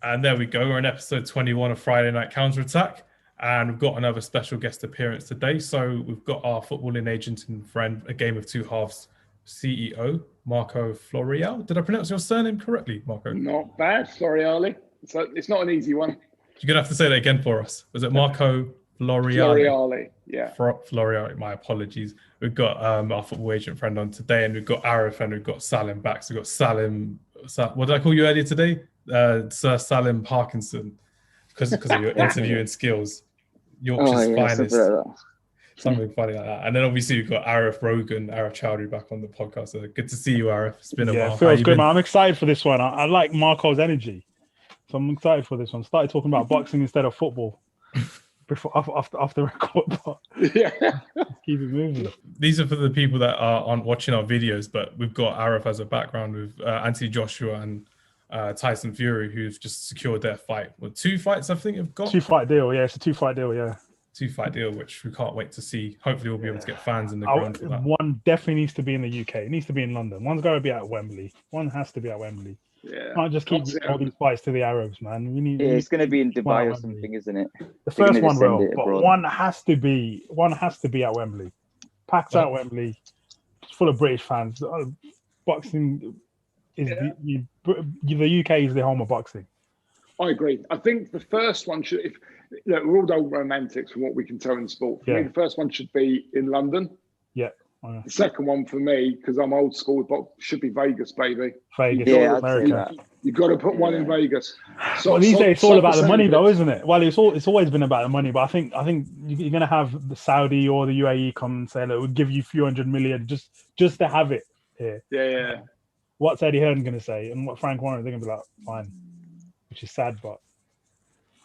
And there we go. We're in episode 21 of Friday Night Counterattack. And we've got another special guest appearance today. So we've got our footballing agent and friend, a game of two halves CEO, Marco Floreale. Did I pronounce your surname correctly, Marco? Not bad, Floreale. So it's not an easy one. You're going to have to say that again for us. Was it Marco Floreale? Floreale, yeah. Floreale, my apologies. We've got our football agent friend on today, and we've got Arif and we've got Salim back. So we've got Salim. What did I call you earlier today? Sir Salim Parkinson, because of your interviewing skills. Yorkshire's finest. Something funny like that. And then obviously we've got Arif Chowdhury back on the podcast. So good to see you, Arif. It's been a while. Yeah, feels good, man. I'm excited for this one. I like Marco's energy. So I'm excited for this one. Started talking about boxing instead of football before after record, but yeah, keep it moving. These are for the people that aren't watching our videos, but we've got Arif as a background with Anthony Joshua and Tyson Fury, who've just secured their fight. Well, 2 fights, I think, have got. 2-fight deal, yeah. It's a 2-fight deal, yeah. 2-fight deal, which we can't wait to see. Hopefully, we'll be able to get fans in the ground for that. One definitely needs to be in the UK. It needs to be in London. One's got to be at Wembley. One has to be at Wembley. Yeah. Can't just keep all these fights to the Arabs, man. It's going to be in Dubai or something, isn't it? The first one will, but one has to be at Wembley. Packed out Wembley, full of British fans. Boxing is the UK is the home of boxing. I agree. I think the first one should. Look, we're all old romantics from what we can tell in sport. For me, the first one should be in London. Yeah. The second one for me, because I'm old school, but should be Vegas, baby. Vegas, America. You've got to put one in Vegas. So these days, it's all about the money, though, isn't it? Well, it's always been about the money, but I think you're going to have the Saudi or the UAE come and say, "Look, we'll give you a few $100 million just to have it here." Yeah. What's Eddie Hearn going to say, and what Frank Warren? They're going to be like, "Fine," which is sad, but.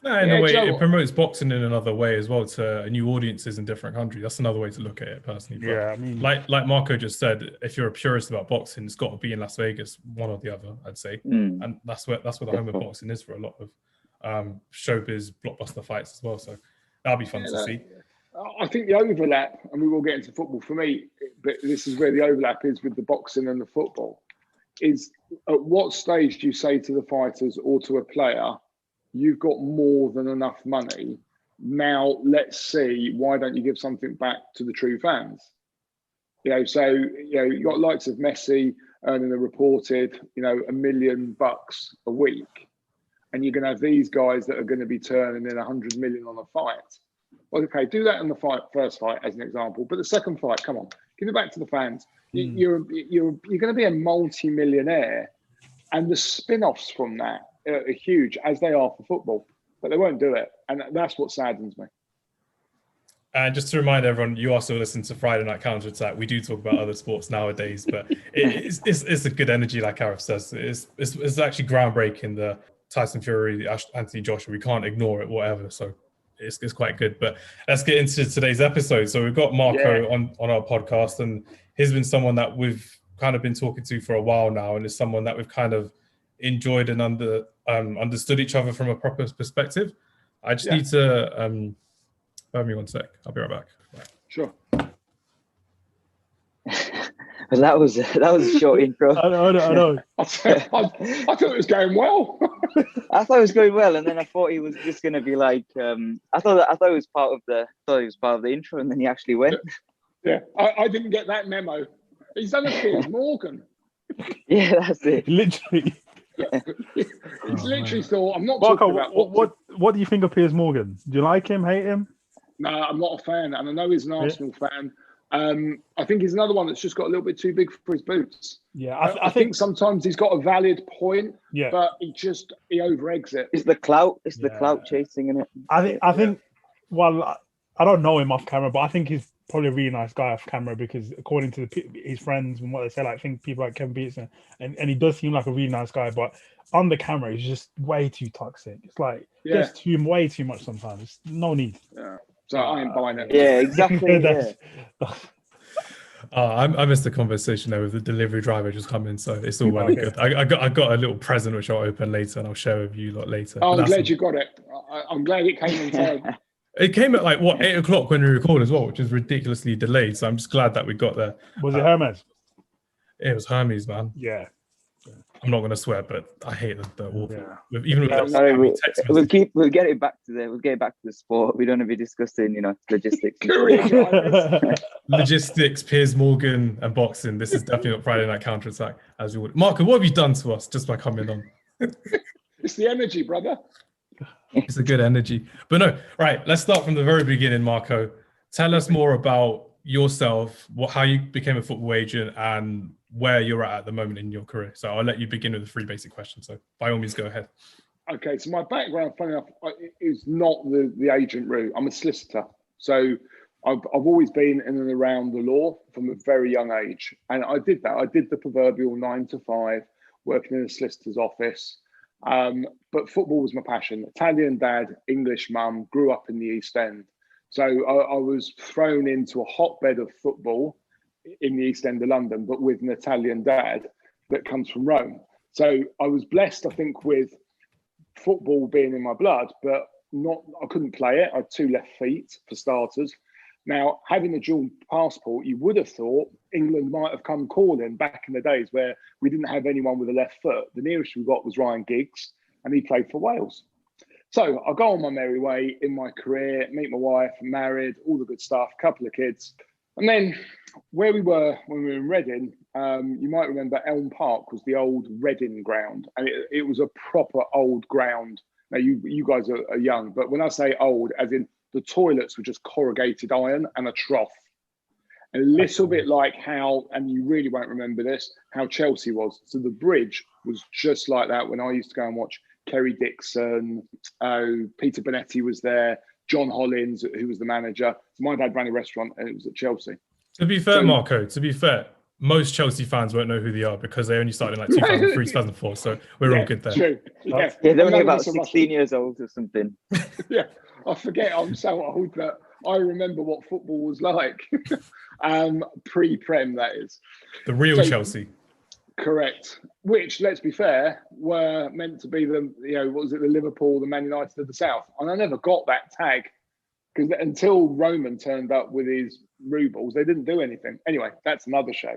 No, in a way, it promotes boxing in another way as well to new audiences in different countries. That's another way to look at it, personally. But yeah, I mean, like Marco just said, if you're a purist about boxing, it's got to be in Las Vegas, one or the other, I'd say. And that's where the home of boxing is for a lot of showbiz blockbuster fights as well. So that'll be fun to see. I think the overlap, and we will get into football for me, but this is where the overlap is with the boxing and the football, is at what stage do you say to the fighters or to a player, you've got more than enough money. Now let's see, why don't you give something back to the true fans? So you got likes of Messi earning a reported, $1 million a week, and you're going to have these guys that are going to be turning in 100 million on a fight. Well, okay, do that in the first fight as an example, but the second fight, come on, give it back to the fans. You're going to be a multi-millionaire, and the spin-offs from that are huge, as they are for football, but they won't do it, and that's what saddens me. And just to remind everyone, you also listen to Friday Night Counterattack. We do talk about other sports nowadays, but it's a good energy, like Arif says. It's actually groundbreaking, the Tyson Fury, the Anthony Joshua. We can't ignore it, whatever. So it's quite good. But let's get into today's episode. So we've got Marco on our podcast, and he's been someone that we've kind of been talking to for a while now, and is someone that we've kind of enjoyed and understood each other from a proper perspective. I just need to bear me 1 sec. I'll be right back. Right. Sure. Well, that was a short intro. I know. I thought it was going well. I thought it was going well, and then I thought he was just going to be like. I thought it was part of the intro, and then he actually went. Yeah, I didn't get that memo. He's done a Piers Morgan. Yeah, that's it. Literally. He's literally thought, I'm not Marco, talking about what do you think of Piers Morgan? Do you like him, hate him? No, I'm not a fan, and I know he's an Arsenal fan. I think he's another one that's just got a little bit too big for his boots. Yeah, I think sometimes he's got a valid point, yeah, but he over-eggs it. It's the clout. It's the clout chasing, isn't it? I think. Well, I don't know him off camera, but I think he's probably a really nice guy off camera, because according to his friends and what they say, like, I think people like Kevin Peterson, and he does seem like a really nice guy, but on the camera he's just way too toxic. It's like just way too much sometimes. No need. Yeah. So I ain't buying it. Yeah, exactly. I missed the conversation there with the delivery driver just coming, so it's all well and good. I got a little present which I'll open later and I'll share with you later. Oh, I'm glad you got it. I'm glad it came in time. It came at 8 o'clock when we record as well, which is ridiculously delayed. So I'm just glad that we got there. Was it Hermes? It was Hermes, man. Yeah. I'm not going to swear, but I hate the awful. Yeah. Even with Yeah, Sorry, text we'll message. get it back to the sport. We don't want to be discussing, logistics. Career drivers. Logistics, Piers Morgan, and boxing. This is definitely not Friday Night Counter Attack as we would. Marco, what have you done to us just by coming on? It's the energy, brother. It's a good energy. But no, right, let's start from the very beginning, Marco. Tell us more about yourself, how you became a football agent, and where you're at the moment in your career. So I'll let you begin with the 3 basic questions. So by all means, go ahead. Okay, so my background, funny enough, is not the agent route. I'm a solicitor. So I've always been in and around the law from a very young age. And I did that. I did the proverbial 9 to 5, working in a solicitor's office. But football was my passion. Italian dad, English mum, grew up in the East End. So I was thrown into a hotbed of football in the East End of London, but with an Italian dad that comes from Rome. So I was blessed, I think, with football being in my blood, but I couldn't play it. I had 2 left feet for starters. Now, having a dual passport, you would have thought England might have come calling back in the days where we didn't have anyone with a left foot. The nearest we got was Ryan Giggs, and he played for Wales. So I go on my merry way in my career, meet my wife, married, all the good stuff, couple of kids. And then where we were when we were in Reading, you might remember Elm Park was the old Reading ground. And it was a proper old ground. Now, you guys are young, but when I say old, as in the toilets were just corrugated iron and a trough. A little bit like how, and you really won't remember this, how Chelsea was. So the bridge was just like that when I used to go and watch Kerry Dixon, Peter Bonetti was there, John Hollins, who was the manager. So my dad ran a restaurant and it was at Chelsea. To be fair, Marco, most Chelsea fans won't know who they are because they only started in like 2003, 2004. So we're all good there. True. Yeah, they're only about 16 years old or something. Yeah, I forget I'm so old, but I remember what football was like. Pre-Prem, that is. The real Chelsea. Correct. Which, let's be fair, were meant to be the Liverpool, the Man United of the South. And I never got that tag because until Roman turned up with his rubles, they didn't do anything. Anyway, that's another show.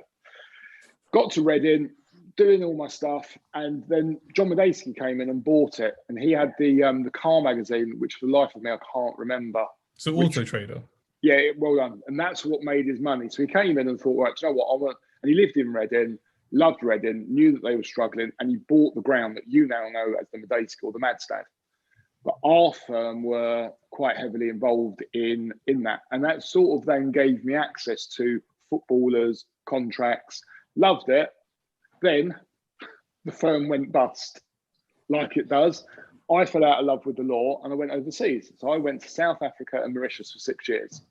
Got to Reading, doing all my stuff, and then John Medeski came in and bought it, and he had the car magazine, which for the life of me I can't remember. So Auto Trader. Yeah, well done. And that's what made his money. So he came in and thought, right, you know what, and he lived in Reading, loved Reading, knew that they were struggling, and he bought the ground that you now know as the Medeski or the Madstad. But our firm were quite heavily involved in that. And that sort of then gave me access to footballers, contracts, loved it. Then the firm went bust, like it does. I fell out of love with the law and I went overseas. So I went to South Africa and Mauritius for 6 years.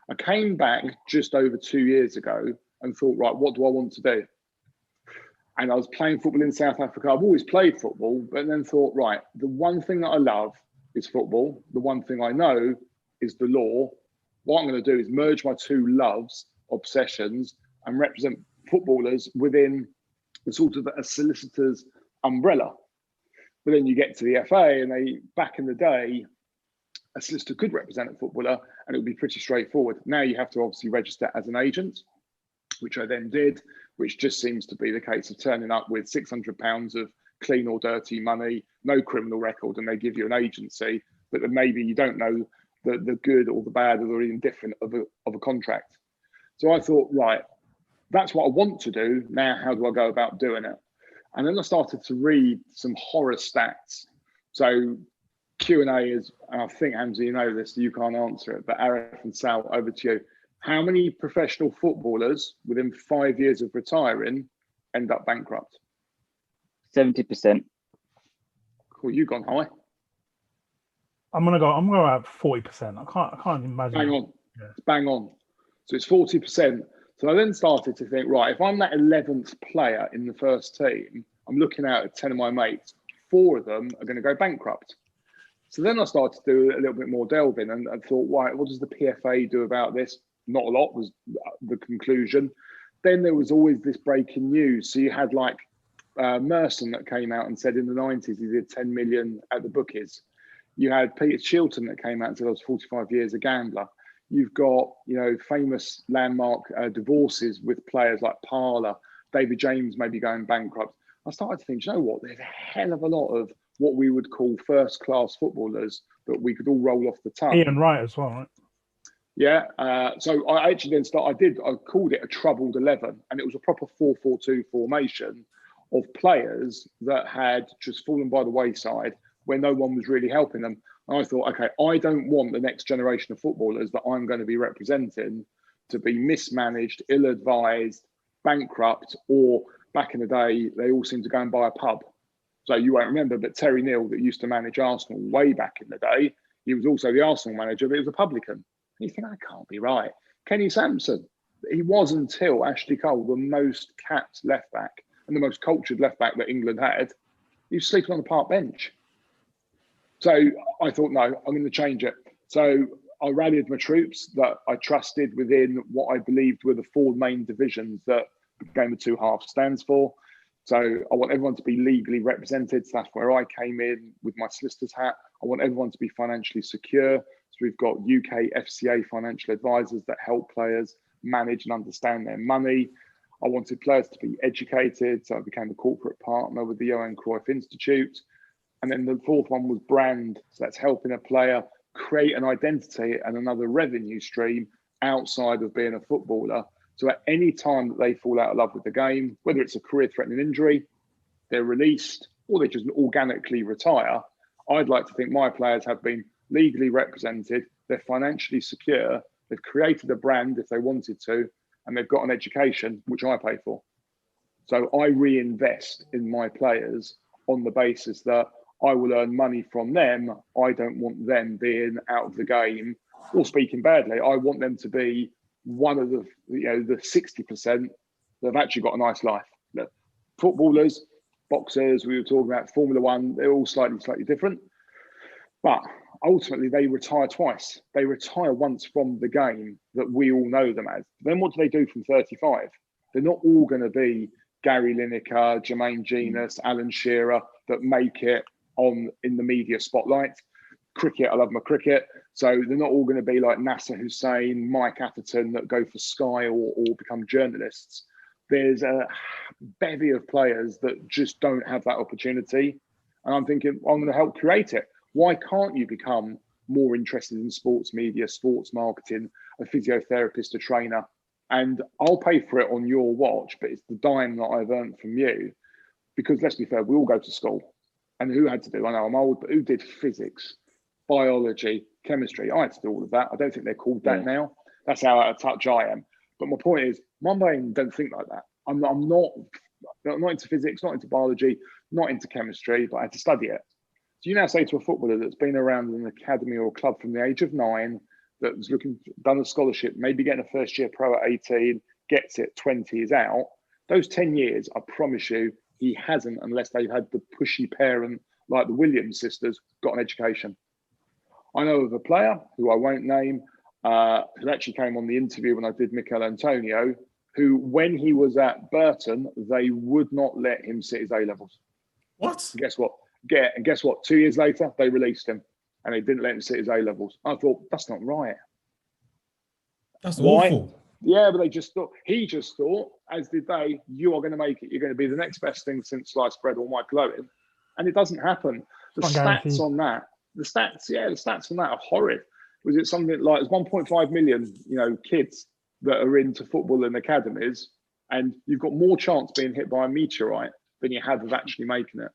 I came back just over 2 years ago and thought, right, what do I want to do? And I was playing football in South Africa. I've always played football, but then thought, right, the one thing that I love is football. The one thing I know is the law. What I'm going to do is merge my 2 loves, obsessions, and represent footballers within the sort of a solicitor's umbrella. But then you get to the FA and back in the day, a solicitor could represent a footballer and it would be pretty straightforward. Now you have to obviously register as an agent, which I then did, which just seems to be the case of turning up with £600 of clean or dirty money, no criminal record, and they give you an agency, but then maybe you don't know the good or the bad or the indifferent of a contract. So I thought, right, that's what I want to do. Now, how do I go about doing it? And then I started to read some horror stats. So Q&A is, and I think, Hamza, you know this, so you can't answer it, but Arif and Sal, over to you. How many professional footballers within 5 years of retiring end up bankrupt? 70%. Cool, you gone high. I'm gonna go at 40%. I can't imagine. Bang on. Yeah. Bang on. So it's 40%. So I then started to think, right, if I'm that 11th player in the first team, I'm looking out at 10 of my mates, 4 of them are going to go bankrupt. So then I started to do a little bit more delving and I thought, right, what does the PFA do about this? Not a lot was the conclusion. Then there was always this breaking news. So you had like Merson that came out and said in the 90s he did 10 million at the bookies. You had Peter Shilton that came out and said I was 45 years a gambler. You've got, famous landmark divorces with players like Parler, David James maybe going bankrupt. I started to think, you know what, there's a hell of a lot of what we would call first-class footballers that we could all roll off the tongue. Ian Wright as well, right? Yeah. So I actually then I called it a troubled 11, and it was a proper 4-4-2 formation of players that had just fallen by the wayside where no one was really helping them. And I thought, okay, I don't want the next generation of footballers that I'm going to be representing to be mismanaged, ill-advised, bankrupt, or back in the day, they all seemed to go and buy a pub. So you won't remember, but Terry Neal, that used to manage Arsenal way back in the day, he was also the Arsenal manager, but he was a publican. And you think, that can't be right. Kenny Sampson, he was, until Ashley Cole, the most capped left back and the most cultured left back that England had. He was sleeping on the park bench. So I thought, no, I'm going to change it. So I rallied my troops that I trusted within what I believed were the four main divisions that the Game of Two Halves stands for. So I want everyone to be legally represented. So that's where I came in with my solicitor's hat. I want everyone to be financially secure. So we've got UK FCA financial advisors that help players manage and understand their money. I wanted players to be educated. So I became a corporate partner with the Johan Cruyff Institute. And then the fourth one was brand. So that's helping a player create an identity and another revenue stream outside of being a footballer. So at any time that they fall out of love with the game, whether it's a career-threatening injury, they're released, or they just organically retire, I'd like to think my players have been legally represented, they're financially secure, they've created a brand if they wanted to, and they've got an education, which I pay for. So I reinvest in my players on the basis that I will earn money from them. I don't want them being out of the game or speaking badly. I want them to be one of the, the 60% that have actually got a nice life. Look, footballers, boxers, we were talking about Formula One, they're all slightly different. But ultimately, they retire twice. They retire once from the game that we all know them as. Then what do they do from 35? They're not all going to be Gary Lineker, Jermaine Genius, Alan Shearer that make it in the media spotlight. Cricket, I love my cricket. So they're not all going to be like Nasser Hussain, Mike Atherton that go for Sky or become journalists. There's a bevy of players that just don't have that opportunity. And I'm thinking, I'm going to help create it. Why can't you become more interested in sports media, sports marketing, a physiotherapist, a trainer? And I'll pay for it on your watch, but it's the dime that I've earned from you. Because let's be fair, we all go to school. And who had to do? I know I'm old, but who did physics, biology, chemistry? I had to do all of that. I don't think they're called that now. That's how out of touch I am. But my point is, my brain don't think like that. I'm not into physics, not into biology, not into chemistry, but I had to study it. So you now say to a footballer that's been around an academy or a club from the age of 9, that was done a scholarship, maybe getting a first year pro at 18, gets it, 20 is out. Those 10 years, I promise you, he hasn't, unless they've had the pushy parent like the Williams sisters, got an education. I know of a player who I won't name, who actually came on the interview when I did Mikel Antonio, who, when he was at Burton, they would not let him sit his A-levels. What? And guess what? And guess what? 2 years later, they released him and they didn't let him sit his A-levels. I thought, that's not right. That's awful. Yeah, but he just thought, as did they, you are going to make it. You're going to be the next best thing since sliced bread or Michael Owen. And it doesn't happen. The stats on that are horrid. Was it something like, there's 1.5 million, kids that are into football and academies, and you've got more chance being hit by a meteorite than you have of actually making it.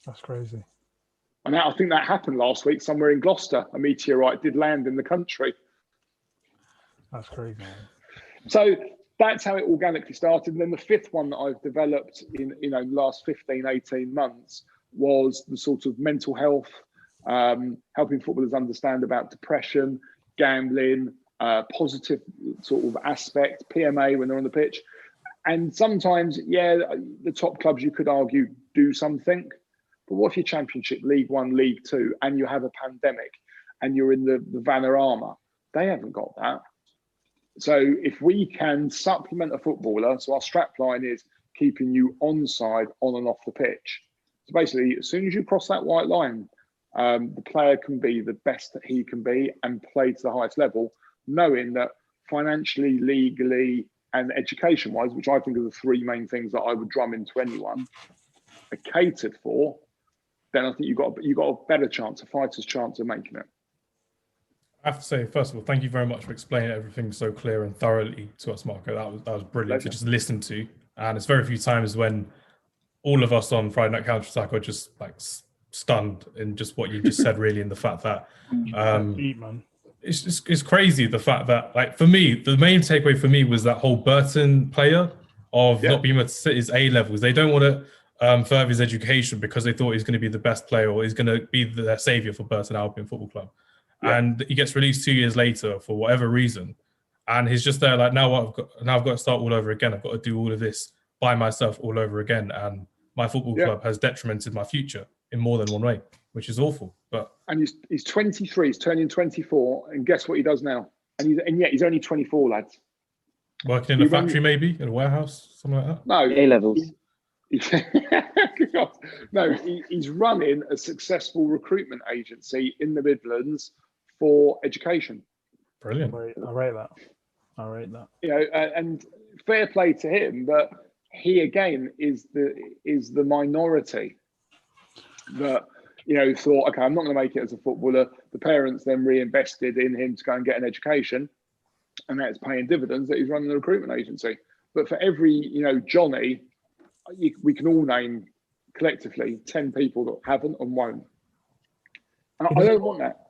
That's crazy. And I think that happened last week somewhere in Gloucester. A meteorite did land in the country. That's crazy, man. So that's how it organically started. And then the fifth one that I've developed in the last 15, 18 months was the sort of mental health, helping footballers understand about depression, gambling, positive sort of aspect, PMA when they're on the pitch. And sometimes, the top clubs, you could argue, do something. But what if you're Championship, League One, League Two, and you have a pandemic and you're in the Vanarama? They haven't got that. So if we can supplement a footballer, so our strap line is keeping you onside, on and off the pitch. So basically, as soon as you cross that white line, the player can be the best that he can be and play to the highest level, knowing that financially, legally, and education-wise, which I think are the three main things that I would drum into anyone, are catered for, then I think you've got a better chance, a fighter's chance of making it. I have to say, first of all, thank you very much for explaining everything so clear and thoroughly to us, Marco. That was brilliant to just listen to. And it's very few times when all of us on Friday Night Counter Attack are just like stunned in just what you just said, really, in the fact that Deep, man. it's crazy, the fact that, like, for me, the main takeaway for me was that whole Burton player of not being able to sit his A levels. They don't want to further his education because they thought he's going to be the best player or he's going to be the savior for Burton Albion Football Club. And he gets released 2 years later for whatever reason, and he's just there like, now I've got to start all over again. I've got to do all of this by myself all over again, and my football club has detrimented my future in more than one way, which is awful. And he's 23, he's turning 24, and guess what he does now? And yet he's only 24, lads. Working in a factory, maybe in a warehouse, something like that. No, A levels. No, he's running a successful recruitment agency in the Midlands for education. Brilliant. I rate that. You know, and fair play to him, but he again is the minority that, you know, thought, okay, I'm not going to make it as a footballer. The parents then reinvested in him to go and get an education, and that's paying dividends that he's running a recruitment agency. But for every, you know, Johnny, we can all name collectively 10 people that haven't and won't. And I don't want that.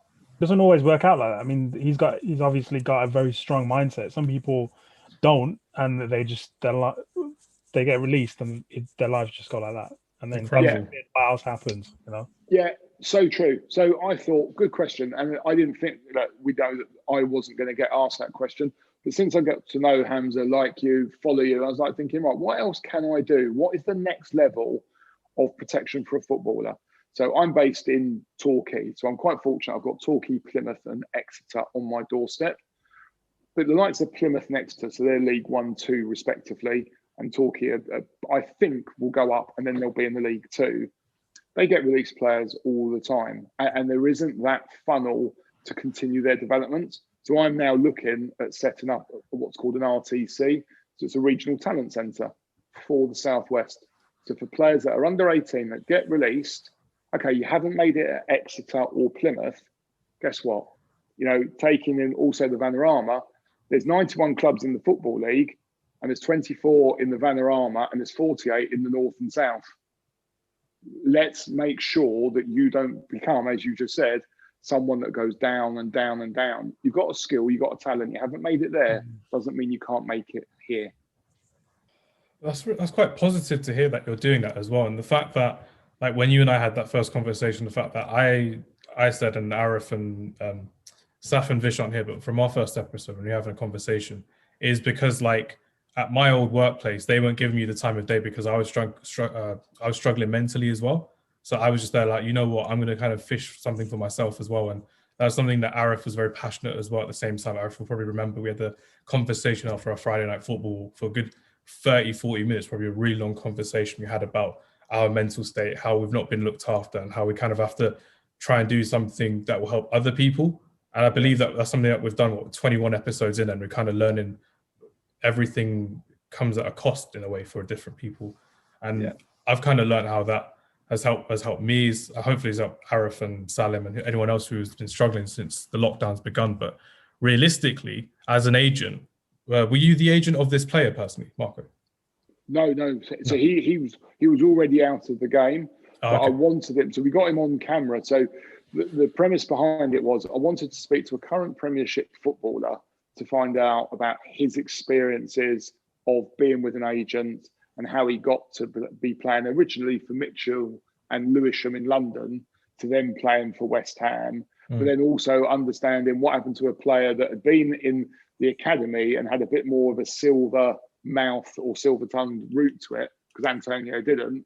Doesn't always work out like that. I mean, he's obviously got a very strong mindset. Some people don't, and they get released, and their lives just go like that. And then what else happens, you know? Yeah, so true. So I thought, good question, and I didn't think that I wasn't going to get asked that question. But since I got to know Hamza, like you, follow you, I was like thinking, right, what else can I do? What is the next level of protection for a footballer? So I'm based in Torquay, so I'm quite fortunate. I've got Torquay, Plymouth, and Exeter on my doorstep. But the likes of Plymouth and Exeter, so they're League 1, 2 respectively, and Torquay, I think, will go up, and then they'll be in the League 2. They get released players all the time, and there isn't that funnel to continue their development. So I'm now looking at setting up what's called an RTC. So it's a regional talent centre for the Southwest. So for players that are under 18 that get released, okay, you haven't made it at Exeter or Plymouth, guess what? You know, taking in also the Vanarama, there's 91 clubs in the Football League, and there's 24 in the Vanarama, and there's 48 in the North and South. Let's make sure that you don't become, as you just said, someone that goes down and down and down. You've got a skill, you've got a talent, you haven't made it there, doesn't mean you can't make it here. That's quite positive to hear that you're doing that as well. And the fact that, like, when you and I had that first conversation, the fact that I said, and Arif and Saf and Vish aren't here, but from our first episode, when you're having a conversation, is because, like, at my old workplace, they weren't giving me the time of day because I was struggling mentally as well. So I was just there like, you know what, I'm going to kind of fish something for myself as well. And that's something that Arif was very passionate as well at the same time. Arif will probably remember we had the conversation after our Friday night football for a good 30, 40 minutes, probably a really long conversation we had about our mental state, how we've not been looked after, and how we kind of have to try and do something that will help other people. And I believe that that's something that we've done, 21 episodes in, and we're kind of learning everything comes at a cost in a way for different people. And I've kind of learned how that has helped me, hopefully has helped Arif and Salim and anyone else who's been struggling since the lockdown's begun. But realistically, as an agent, were you the agent of this player personally, Marco? No. So he was already out of the game, but I wanted him. So we got him on camera. So the premise behind it was I wanted to speak to a current Premiership footballer to find out about his experiences of being with an agent and how he got to be playing originally for Mitchell and Lewisham in London to then playing for West Ham, but then also understanding what happened to a player that had been in the academy and had a bit more of a silver mouth or silver-tongued route to it, because Antonio didn't,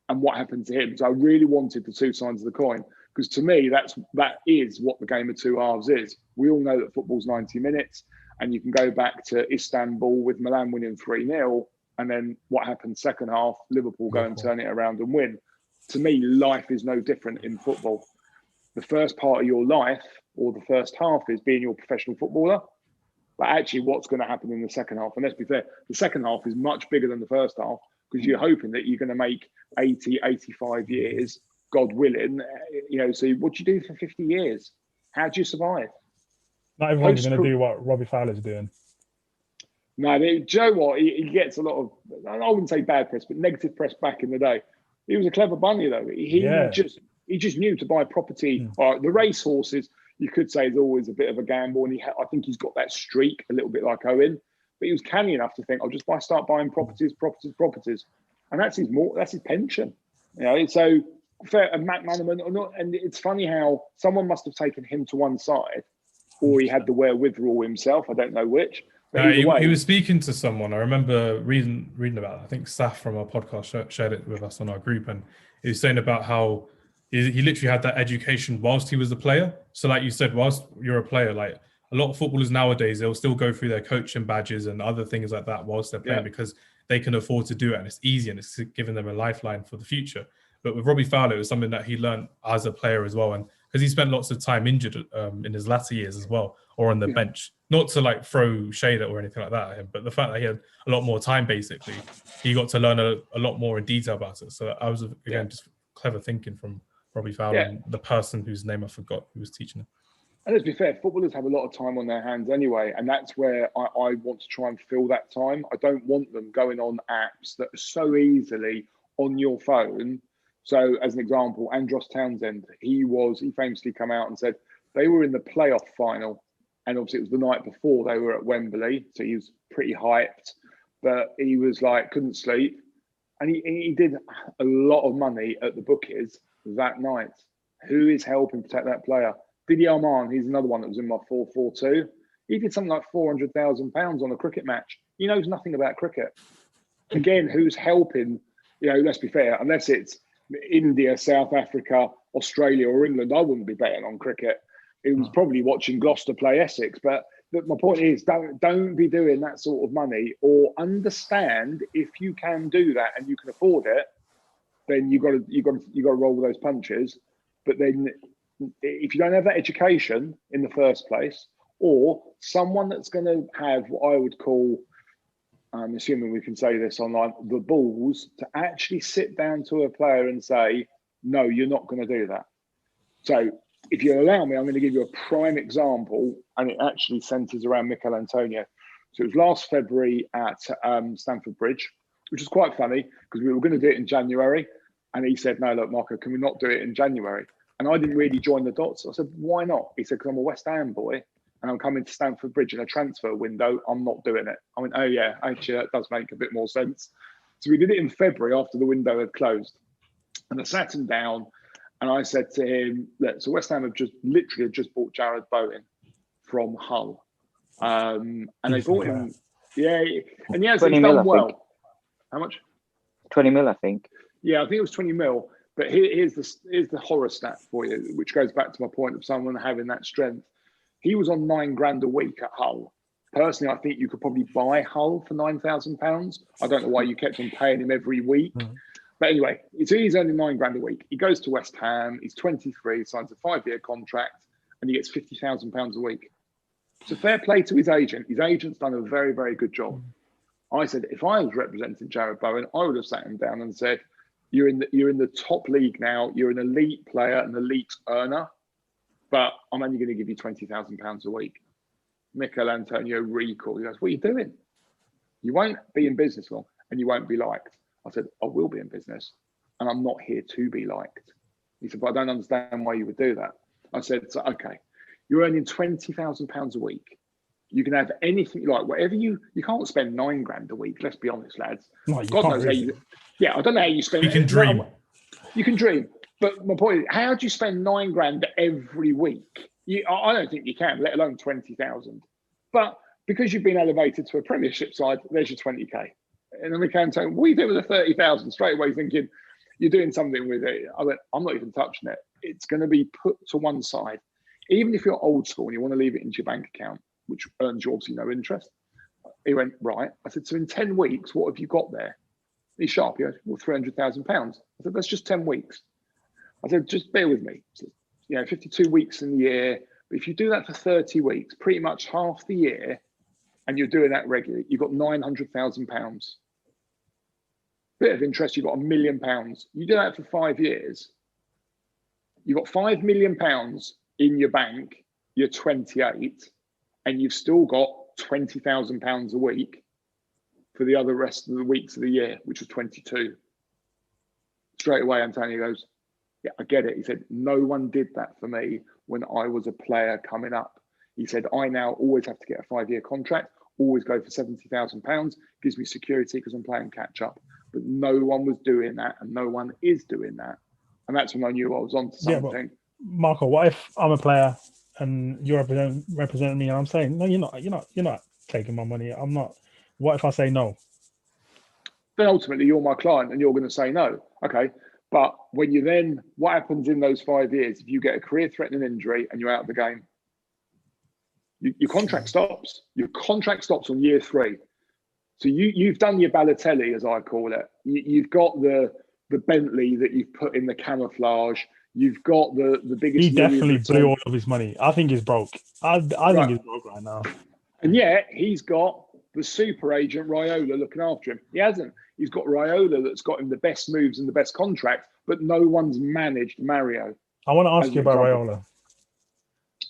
and what happened to him. So I really wanted the two sides of the coin, because to me, that is what the game of two halves is. We all know that football's 90 minutes, and you can go back to Istanbul with Milan winning 3-0, and then what happened second half, Liverpool go and turn it around and win. To me, life is no different in football. The first part of your life, or the first half, is being your professional footballer. But actually, what's going to happen in the second half? And let's be fair, the second half is much bigger than the first half because you're hoping that you're going to make 80, 85 years, God willing. So what do you do for 50 years? How do you survive? Not everyone's going to do what Robbie Fowler's doing. No, do you know what? He gets a lot of, I wouldn't say bad press, but negative press back in the day. He was a clever bunny, though. He just knew to buy property. The racehorses, you could say, is always a bit of a gamble, and I think he's got that streak a little bit like Owen. But he was canny enough to think, I'll just start buying properties, and that's his pension. So fair. And Matt Manaman, and it's funny how someone must have taken him to one side, or he had the wherewithal himself. I don't know which. He was speaking to someone. I remember reading about it. I think Saf from our podcast shared it with us on our group, and he was saying about how he literally had that education whilst he was a player. So like you said, whilst you're a player, like a lot of footballers nowadays, they'll still go through their coaching badges and other things like that whilst they're playing because they can afford to do it and it's easy and it's giving them a lifeline for the future. But with Robbie Fowler, it was something that he learned as a player as well. And because he spent lots of time injured in his latter years as well, or on the bench. Not to like throw shade at or anything like that at him, but the fact that he had a lot more time, basically, he got to learn a lot more in detail about it. So I was, again, just clever thinking from Robbie Fowler and the person whose name I forgot who was teaching him. And let's be fair, footballers have a lot of time on their hands anyway. And that's where I want to try and fill that time. I don't want them going on apps that are so easily on your phone. So as an example, Andros Townsend, he famously come out and said they were in the playoff final. And obviously it was the night before they were at Wembley. So he was pretty hyped, but he was like, couldn't sleep. And he did a lot of money at the bookies that night. Who is helping protect that player? Didier Armand, he's another one that was in my 4-4-2. He did something like £400,000 on a cricket match. He knows nothing about cricket. Again, who's helping? Let's be fair, unless it's India, South Africa, Australia or England, I wouldn't be betting on cricket. It was probably watching Gloucester play Essex. But my point is, don't be doing that sort of money, or understand if you can do that and you can afford it, then you got to roll with those punches. But then if you don't have that education in the first place, or someone that's going to have what I would call, I'm assuming we can say this online, the balls to actually sit down to a player and say, no, you're not going to do that. So if you allow me, I'm going to give you a prime example, and it actually centres around Mikel Antonio. So it was last February at Stamford Bridge, which is quite funny because we were going to do it in January. And he said, no, look, Marco, can we not do it in January? And I didn't really join the dots. I said, why not? He said, because I'm a West Ham boy and I'm coming to Stamford Bridge in a transfer window. I'm not doing it. I went, oh, yeah, actually, that does make a bit more sense. So we did it in February after the window had closed. And I sat him down and I said to him, look, so West Ham have just bought Jared Bowen from Hull. And they bought him. Yeah. And yes, he's done well. How much? 20 mil, I think. Yeah, I think it was 20 mil. But here's the horror stat for you, which goes back to my point of someone having that strength. He was on $9,000 a week at Hull. Personally, I think you could probably buy Hull for £9,000. I don't know why you kept on paying him every week. But anyway, so he's earning $9,000 a week. He goes to West Ham. He's 23, signs a 5-year contract, and he gets £50,000 a week. So fair play to his agent. His agent's done a very, very good job. I said, if I was representing Jared Bowen, I would have sat him down and said, you're in the top league now. You're an elite player, an elite earner, but I'm only going to give you £20,000 a week. Mikel Antonio recall. He goes, what are you doing? You won't be in business long and you won't be liked. I said, I will be in business and I'm not here to be liked. He said, but I don't understand why you would do that. I said, so, okay, you're earning £20,000 a week. You can have anything you like, whatever you can't spend $9,000 a week. Let's be honest, lads. No, God knows really. I don't know how you spend. You can dream. You can dream. But my point is, how do you spend $9,000 every week? I don't think you can, let alone 20,000. But because you've been elevated to a Premiership side, there's your 20k. And then we can say, what do you do with the 30,000? Straight away thinking you're doing something with it. I went, I'm not even touching it. It's going to be put to one side. Even if you're old school and you want to leave it into your bank account, which earns you obviously no interest. He went, right. I said, so in 10 weeks, what have you got there? He's sharp. He goes, well, £300,000. I said, that's just 10 weeks. I said, just bear with me. So, 52 weeks in the year. But if you do that for 30 weeks, pretty much half the year, and you're doing that regularly, you've got £900,000. Bit of interest, you've got £1 million. You do that for 5 years, you've got £5 million in your bank, you're 28, and you've still got £20,000 a week for the other rest of the weeks of the year, which was 22. Straight away, Antonio goes, yeah, I get it. He said, no one did that for me when I was a player coming up. He said, I now always have to get a 5-year contract, always go for £70,000, gives me security because I'm playing catch up. But no one was doing that, and no one is doing that. And that's when I knew I was onto something. Yeah, Marco, what if I'm a player and you're representing me, and I'm saying, no, you're not taking my money. I'm not. What if I say no? Then ultimately you're my client and you're going to say no. Okay. But when you then, what happens in those 5 years, if you get a career-threatening injury and you're out of the game, your contract stops. Your contract stops on year 3. So you've done your Balotelli, as I call it. You've got the Bentley that you've put in the camouflage. You've got the biggest. He definitely blew all of his money. I think he's broke. I think he's broke right now. And yet he's got the super agent Raiola looking after him. He hasn't. He's got Raiola that's got him the best moves and the best contract, but no one's managed Mario. I want to ask you about Raiola.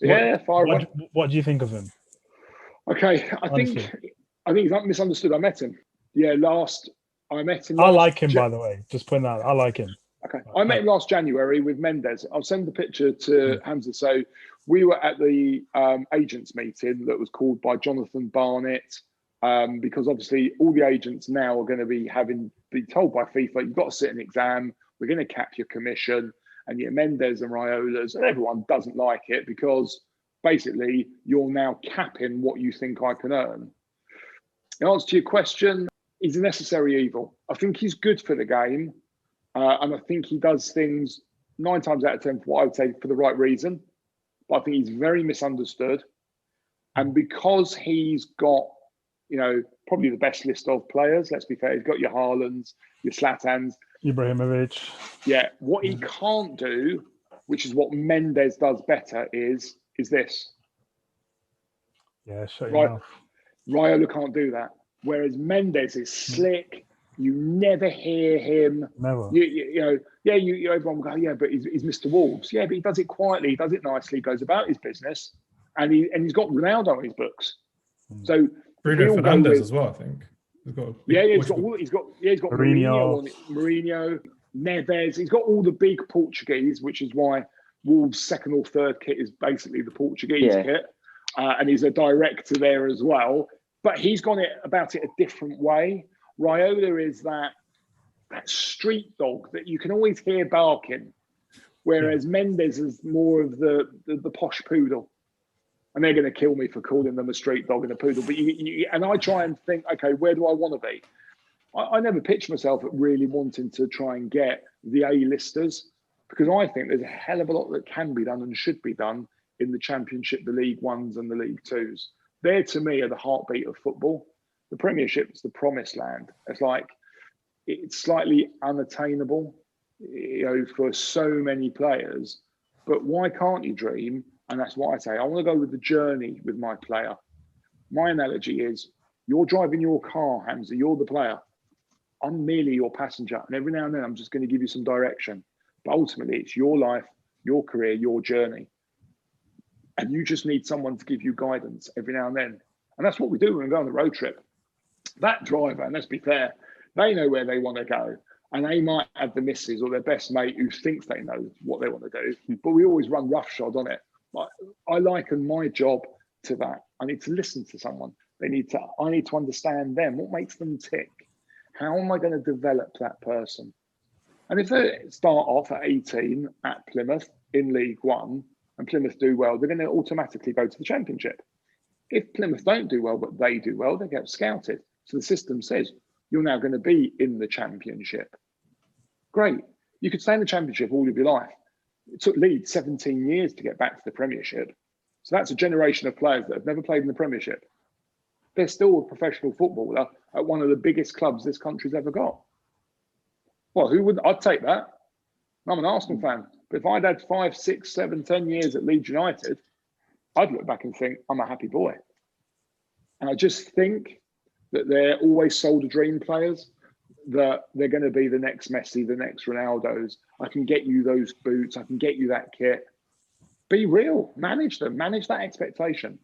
Yeah, what do you think of him? Okay, I think he's misunderstood. I met him. Yeah, I met him. I like him, by the way. Just putting that. I like him. Okay, I met him last January with Mendes. I'll send the picture to Hamza. So we were at the agents meeting that was called by Jonathan Barnett, because obviously all the agents now are going to be told by FIFA, you've got to sit an exam. We're going to cap your commission, and your Mendes and Raiola's, and everyone doesn't like it because basically you're now capping what you think I can earn. In answer to your question, he's a necessary evil. I think he's good for the game. And I think he does things 9 times out of 10 for what I would say for the right reason. But I think he's very misunderstood. And because he's got, probably the best list of players, let's be fair, he's got your Haalands, your Zlatans. Ibrahimovic. Yeah. What he can't do, which is what Mendes does better, is this. Yeah, shut your mouth. Raiola can't do that. Whereas Mendes is slick. You never hear him. Never. Everyone will go, yeah, but he's Mr. Wolves. Yeah, but he does it quietly. He does it nicely. He goes about his business, and he's got Ronaldo on his books. So Bruno Fernandes as well, I think. He's got Mourinho, Neves. He's got all the big Portuguese, which is why Wolves' second or third kit is basically the Portuguese kit, and he's a director there as well. But he's gone about it a different way. Raiola is that street dog that you can always hear barking, whereas Mendes is more of the posh poodle. And they're going to kill me for calling them a street dog and a poodle. But and I try and think, okay, where do I want to be? I never pitch myself at really wanting to try and get the A-listers, because I think there's a hell of a lot that can be done and should be done in the Championship, the League Ones and the League Twos. They, to me, are the heartbeat of football. The Premiership is the promised land. It's slightly unattainable, for so many players. But why can't you dream? And that's what I say. I want to go with the journey with my player. My analogy is, you're driving your car, Hamza. You're the player. I'm merely your passenger. And every now and then, I'm just going to give you some direction. But ultimately, it's your life, your career, your journey. And you just need someone to give you guidance every now and then. And that's what we do when we go on the road trip. That driver, and let's be fair, they know where they want to go. And they might have the missus or their best mate who thinks they know what they want to do. But we always run roughshod on it. I liken my job to that. I need to listen to someone. I need to understand them. What makes them tick? How am I going to develop that person? And if they start off at 18 at Plymouth in League One and Plymouth do well, they're going to automatically go to the Championship. If Plymouth don't do well, but they do well, they get scouted. So the system says, you're now going to be in the Championship. Great. You could stay in the Championship all of your life. It took Leeds 17 years to get back to the Premiership. So that's a generation of players that have never played in the Premiership. They're still a professional footballer at one of the biggest clubs this country's ever got. Well, who wouldn't? I'd take that. I'm an Arsenal fan. But if I'd had 5, 6, 7, 10 years at Leeds United, I'd look back and think, I'm a happy boy. And I just think that they're always sold a dream players, that they're going to be the next Messi, the next Ronaldo's. I can get you those boots. I can get you that kit. Be real. Manage them. Manage that expectation.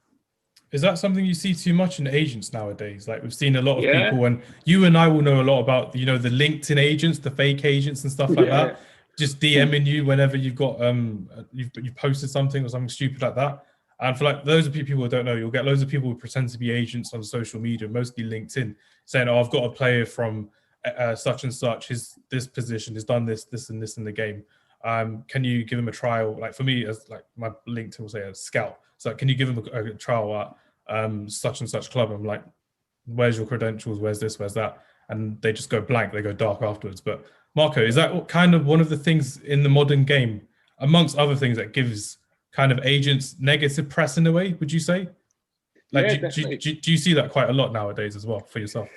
Is that something you see too much in agents nowadays? Like we've seen a lot of Yeah. people, and you and I will know a lot about, the LinkedIn agents, the fake agents and stuff like that. Just DMing you whenever you've got you've posted something or something stupid like that. And for like those of people who don't know, you'll get loads of people who pretend to be agents on social media, mostly LinkedIn, saying, "Oh, I've got a player from such and such. This position has done this, this, and this in the game. Can you give him a trial?" Like for me, as like my LinkedIn will say a scout. So can you give him a trial at such and such club? I'm like, where's your credentials? Where's this? Where's that? And they just go blank. They go dark afterwards. But Marco, is that kind of one of the things in the modern game, amongst other things, that gives kind of agents negative press in a way, would you say? Like, Yeah, do you see that quite a lot nowadays as well for yourself?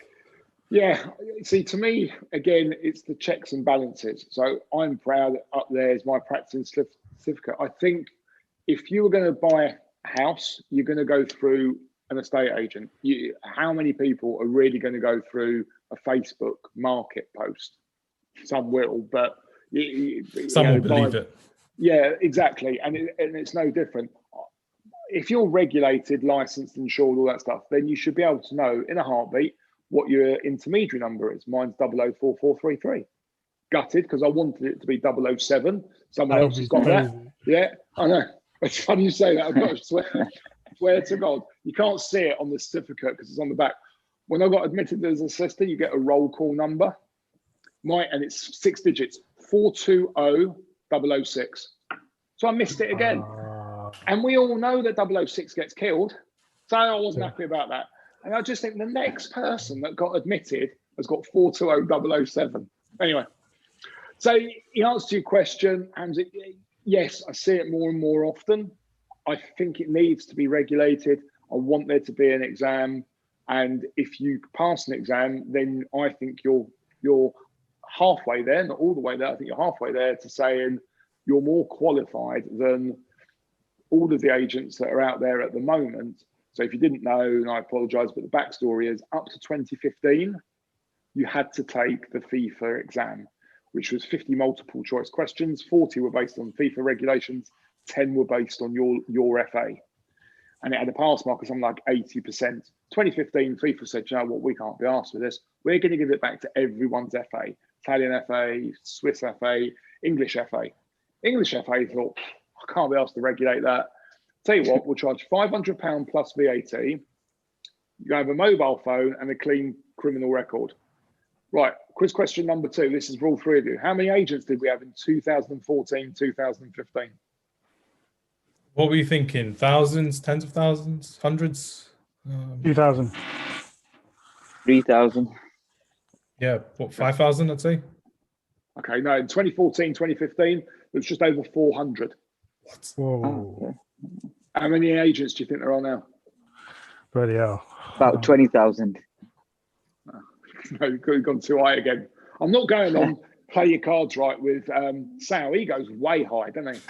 Yeah, see, to me, again, it's the checks and balances. So I'm proud that up there is my practicing certificate. I think if you were going to buy a house, you're going to go through an estate agent. How many people are really going to go through a Facebook market post? Some will, but some will believe it. Yeah, exactly. And it's no different. If you're regulated, licensed, insured, all that stuff, then you should be able to know in a heartbeat what your intermediary number is. Mine's 004433. Gutted because I wanted it to be 007. Someone else has got that. Yeah, I know. It's funny you say that. I've got to swear to God. You can't see it on the certificate because it's on the back. When I got admitted as a solicitor, you get a roll call number. And it's 6 digits, 420006. So I missed it again. And we all know that 006 gets killed. So I wasn't happy about that. And I just think the next person that got admitted has got 420007. Anyway, so in answer to your question, Hamza, yes, I see it more and more often. I think it needs to be regulated. I want there to be an exam. And if you pass an exam, then I think you're halfway there, not all the way there. I think you're halfway there to saying you're more qualified than all of the agents that are out there at the moment. So if you didn't know, and I apologise, but the backstory is up to 2015, you had to take the FIFA exam, which was 50 multiple choice questions. 40 were based on FIFA regulations, 10 were based on your FA. And it had a pass mark of something like 80%. 2015, FIFA said, you know what, we can't be asked with this. We're going to give it back to everyone's FA. Italian FA, Swiss FA, English FA. English FA thought, I can't be asked to regulate that. Tell you what, we'll charge £500 plus VAT. You have a mobile phone and a clean criminal record. Right, quiz question number 2. This is for all three of you. How many agents did we have in 2014, 2015? What were you thinking? Thousands, tens of thousands, hundreds? 2,000. 3,000. Yeah, what, 5,000, I'd say? Okay, no, in 2014, 2015, it was just over 400. What? Whoa. Oh, okay. How many agents do you think there are now? Bloody hell. About 20,000. No, you've gone too high again. I'm not going on play your cards right with Sal. He goes way high, doesn't he?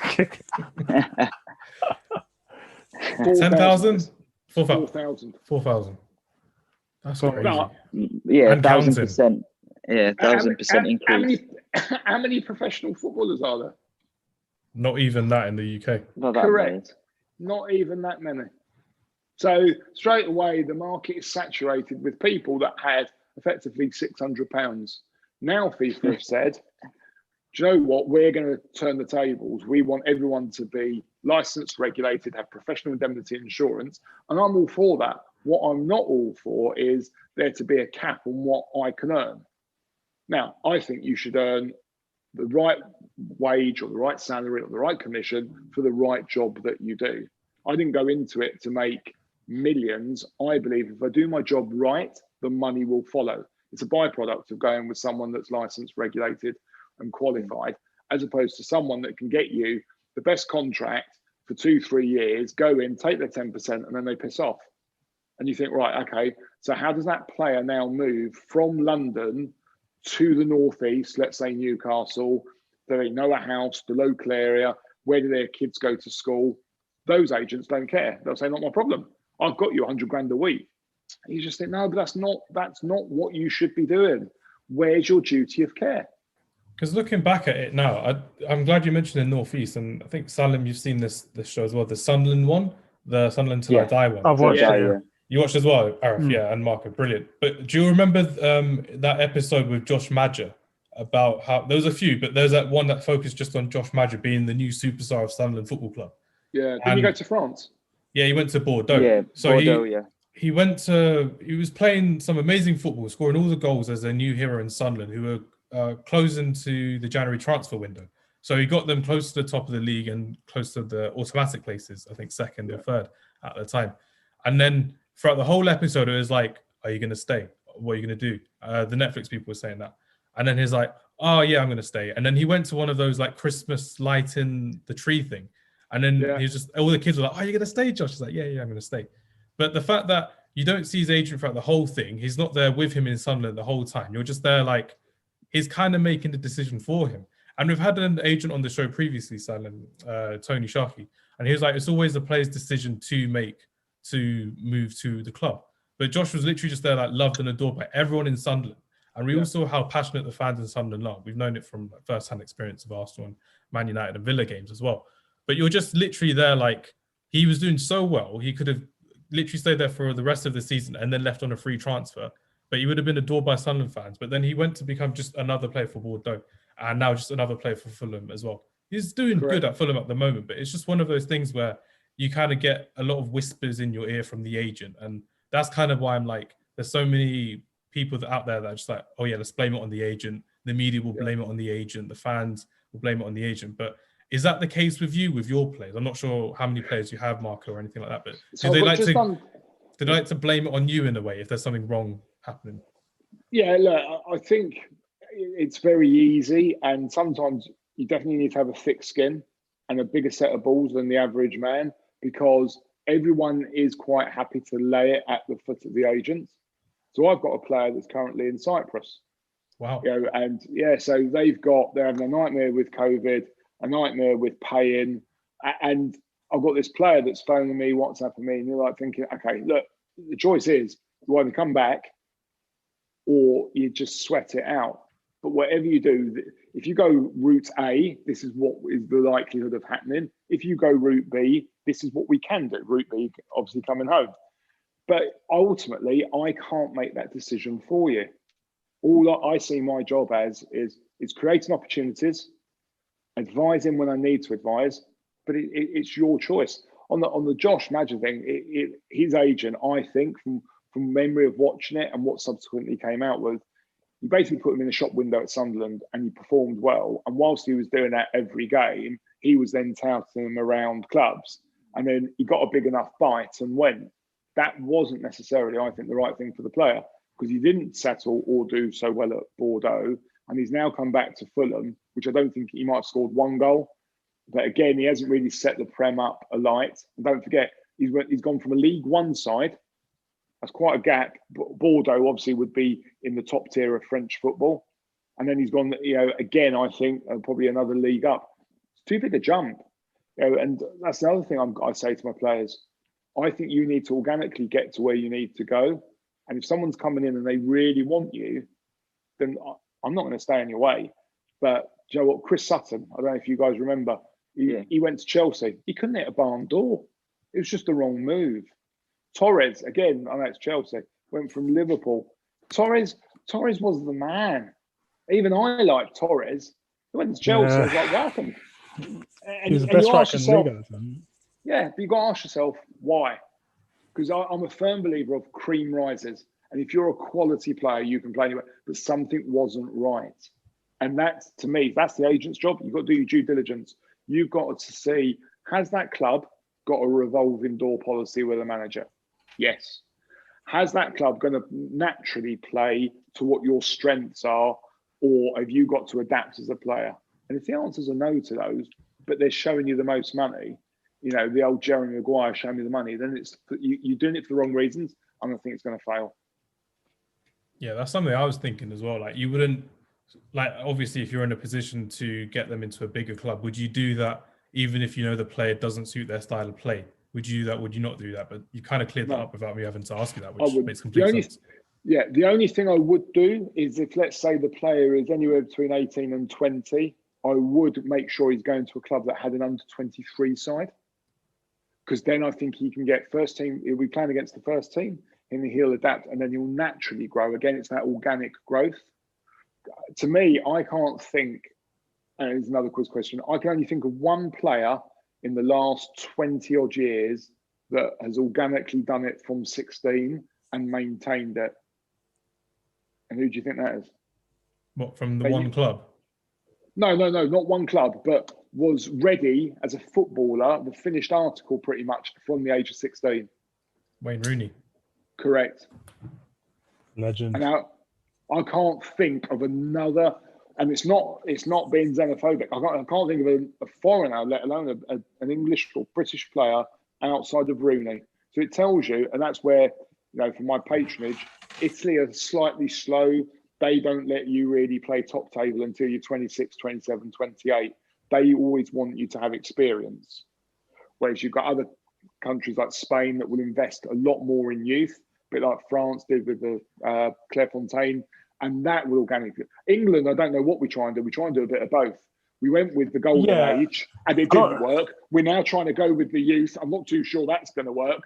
10,000? 4,000. 4,000. That's crazy. No. Yeah, And 1,000%. Yeah, 1,000% increase. How many professional footballers are there? Not even that in the UK. Not that Correct. Not even that many. So straight away, the market is saturated with people that had effectively £600. Now FIFA have said, do you know what? We're going to turn the tables. We want everyone to be licensed, regulated, have professional indemnity insurance. And I'm all for that. What I'm not all for is there to be a cap on what I can earn. Now, I think you should earn the right wage or the right salary or the right commission for the right job that you do. I didn't go into it to make millions. I believe if I do my job right, the money will follow. It's a byproduct of going with someone that's licensed, regulated and qualified, as opposed to someone that can get you the best contract for 2-3 years, go in, take their 10%, and then they piss off. And you think, right, okay, so how does that player now move from London to the northeast, let's say Newcastle? Do they know a house, the local area? Where do their kids go to school? Those agents don't care. They'll say, not my problem. I've got you 100 grand a week. And you just think, no, but that's not what you should be doing. Where's your duty of care? Because looking back at it now, I'm glad you mentioned the North East, and I think Salim, you've seen this show as well, the Sunderland one, the Sunderland Till I Die one. I've watched Yeah. it. Yeah. You watched as well, Arif, yeah, and Marco, brilliant. But do you remember that episode with Josh Madger about how there was a few, but there's that one that focused just on Josh Madger being the new superstar of Sunderland Football Club. Yeah, didn't you go to France? Yeah, he went to Bordeaux. Yeah, so Bordeaux, he was playing some amazing football, scoring all the goals as a new hero in Sunderland, who were closing to the January transfer window. So he got them close to the top of the league and close to the automatic places, I think second or third at the time. And then throughout the whole episode, it was like, are you going to stay? What are you going to do? The Netflix people were saying that. And then he's like, oh, yeah, I'm going to stay. And then he went to one of those like Christmas lighting the tree thing. And then he was just, all the kids were like, oh, you're going to stay, Josh? He's like, yeah, I'm going to stay. But the fact that you don't see his agent throughout the whole thing, he's not there with him in Sunderland the whole time. You're just there like, he's kind of making the decision for him. And we've had an agent on the show previously, Salim, Tony Sharkey. And he was like, it's always the player's decision to make to move to the club. But Josh was literally just there, like loved and adored by everyone in Sunderland. And we all saw how passionate the fans in Sunderland are. We've known it from first-hand experience of Arsenal and Man United and Villa games as well. But you're just literally there, like he was doing so well. He could have literally stayed there for the rest of the season and then left on a free transfer. But he would have been adored by Sunderland fans. But then he went to become just another player for Bordeaux and now just another player for Fulham as well. He's doing good at Fulham at the moment, but it's just one of those things where you kind of get a lot of whispers in your ear from the agent. And that's kind of why I'm like, there's so many people out there that are just like, oh yeah, let's blame it on the agent. The media will blame it on the agent. The fans will blame it on the agent. But is that the case with you, with your players? I'm not sure how many players you have, Marco, or anything like that. But do they like to blame it on you in a way if there's something wrong happening? Yeah, look, I think it's very easy, and sometimes you definitely need to have a thick skin and a bigger set of balls than the average man, because everyone is quite happy to lay it at the foot of the agents. So I've got a player that's currently in Cyprus. Wow. So they're having a nightmare with COVID, a nightmare with paying, and I've got this player that's phoning me, WhatsApping me, and you're like thinking, okay, look, the choice is you either come back or you just sweat it out. But whatever you do, if you go route A, this is what is the likelihood of happening. If you go route B, this is what we can do. Route B, obviously coming home. But ultimately, I can't make that decision for you. All I see my job as is creating opportunities, advising when I need to advise, but it's your choice. On the Josh Madger thing, his agent, I think, from memory of watching it and what subsequently came out, was you basically put him in a shop window at Sunderland and he performed well. And whilst he was doing that every game, he was then touting him around clubs. And then he got a big enough bite and went. That wasn't necessarily, I think, the right thing for the player, because he didn't settle or do so well at Bordeaux. And he's now come back to Fulham, which I don't think he might have scored one goal. But again, he hasn't really set the Prem up alight. And don't forget, he's gone from a League One side. That's quite a gap. Bordeaux obviously would be in the top tier of French football. And then he's gone, again, I think, probably another league up. It's too big a jump. And that's the other thing I say to my players. I think you need to organically get to where you need to go. And if someone's coming in and they really want you, then I'm not going to stay in your way. But do you know what? Chris Sutton, I don't know if you guys remember, he went to Chelsea. He couldn't hit a barn door. It was just the wrong move. Torres, again, I know it's Chelsea, went from Liverpool. Torres was the man. Even I like Torres. He went to Chelsea. I was like, welcome. And, He's the best striker in the league. Yeah, but you've got to ask yourself, why? Because I'm a firm believer of cream rises. And if you're a quality player, you can play anywhere. But something wasn't right. And that's, to me, that's the agent's job. You've got to do your due diligence. You've got to see, has that club got a revolving door policy with a manager? Yes. Has that club going to naturally play to what your strengths are, or have you got to adapt as a player? And if the answers are no to those, but they're showing you the most money, the old Jeremy Maguire, show me the money, then it's you're doing it for the wrong reasons, and I think it's going to fail. Yeah, that's something I was thinking as well. Like, you wouldn't, like, obviously, if you're in a position to get them into a bigger club, would you do that even if the player doesn't suit their style of play? Would you do that? Would you not do that? But you kind of cleared that No. up without me having to ask you that, I which would. makes complete sense. The only thing I would do is if, let's say, the player is anywhere between 18 and 20, I would make sure he's going to a club that had an under-23 side. Because then I think he can get first team, he'll be playing against the first team, and he'll adapt, and then he'll naturally grow. Again, it's that organic growth. To me, I can't think, and it's another quiz question, I can only think of one player in the last 20 odd years that has organically done it from 16 and maintained it. And who do you think that is? What, from the one club? No, not one club, but was ready as a footballer, the finished article pretty much from the age of 16. Wayne Rooney. Correct. Legend. And now I can't think of another, and it's not being xenophobic. I can't think of a foreigner, let alone an English or British player outside of Rooney. So it tells you, and that's where, for my patronage, Italy are slightly slow. They don't let you really play top table until you're 26, 27, 28. They always want you to have experience. Whereas you've got other countries like Spain that will invest a lot more in youth, a bit like France did with the Clairefontaine, and that will organically. England, I don't know what we try and do. We try and do a bit of both. We went with the golden age and it didn't work. We're now trying to go with the youth. I'm not too sure that's going to work.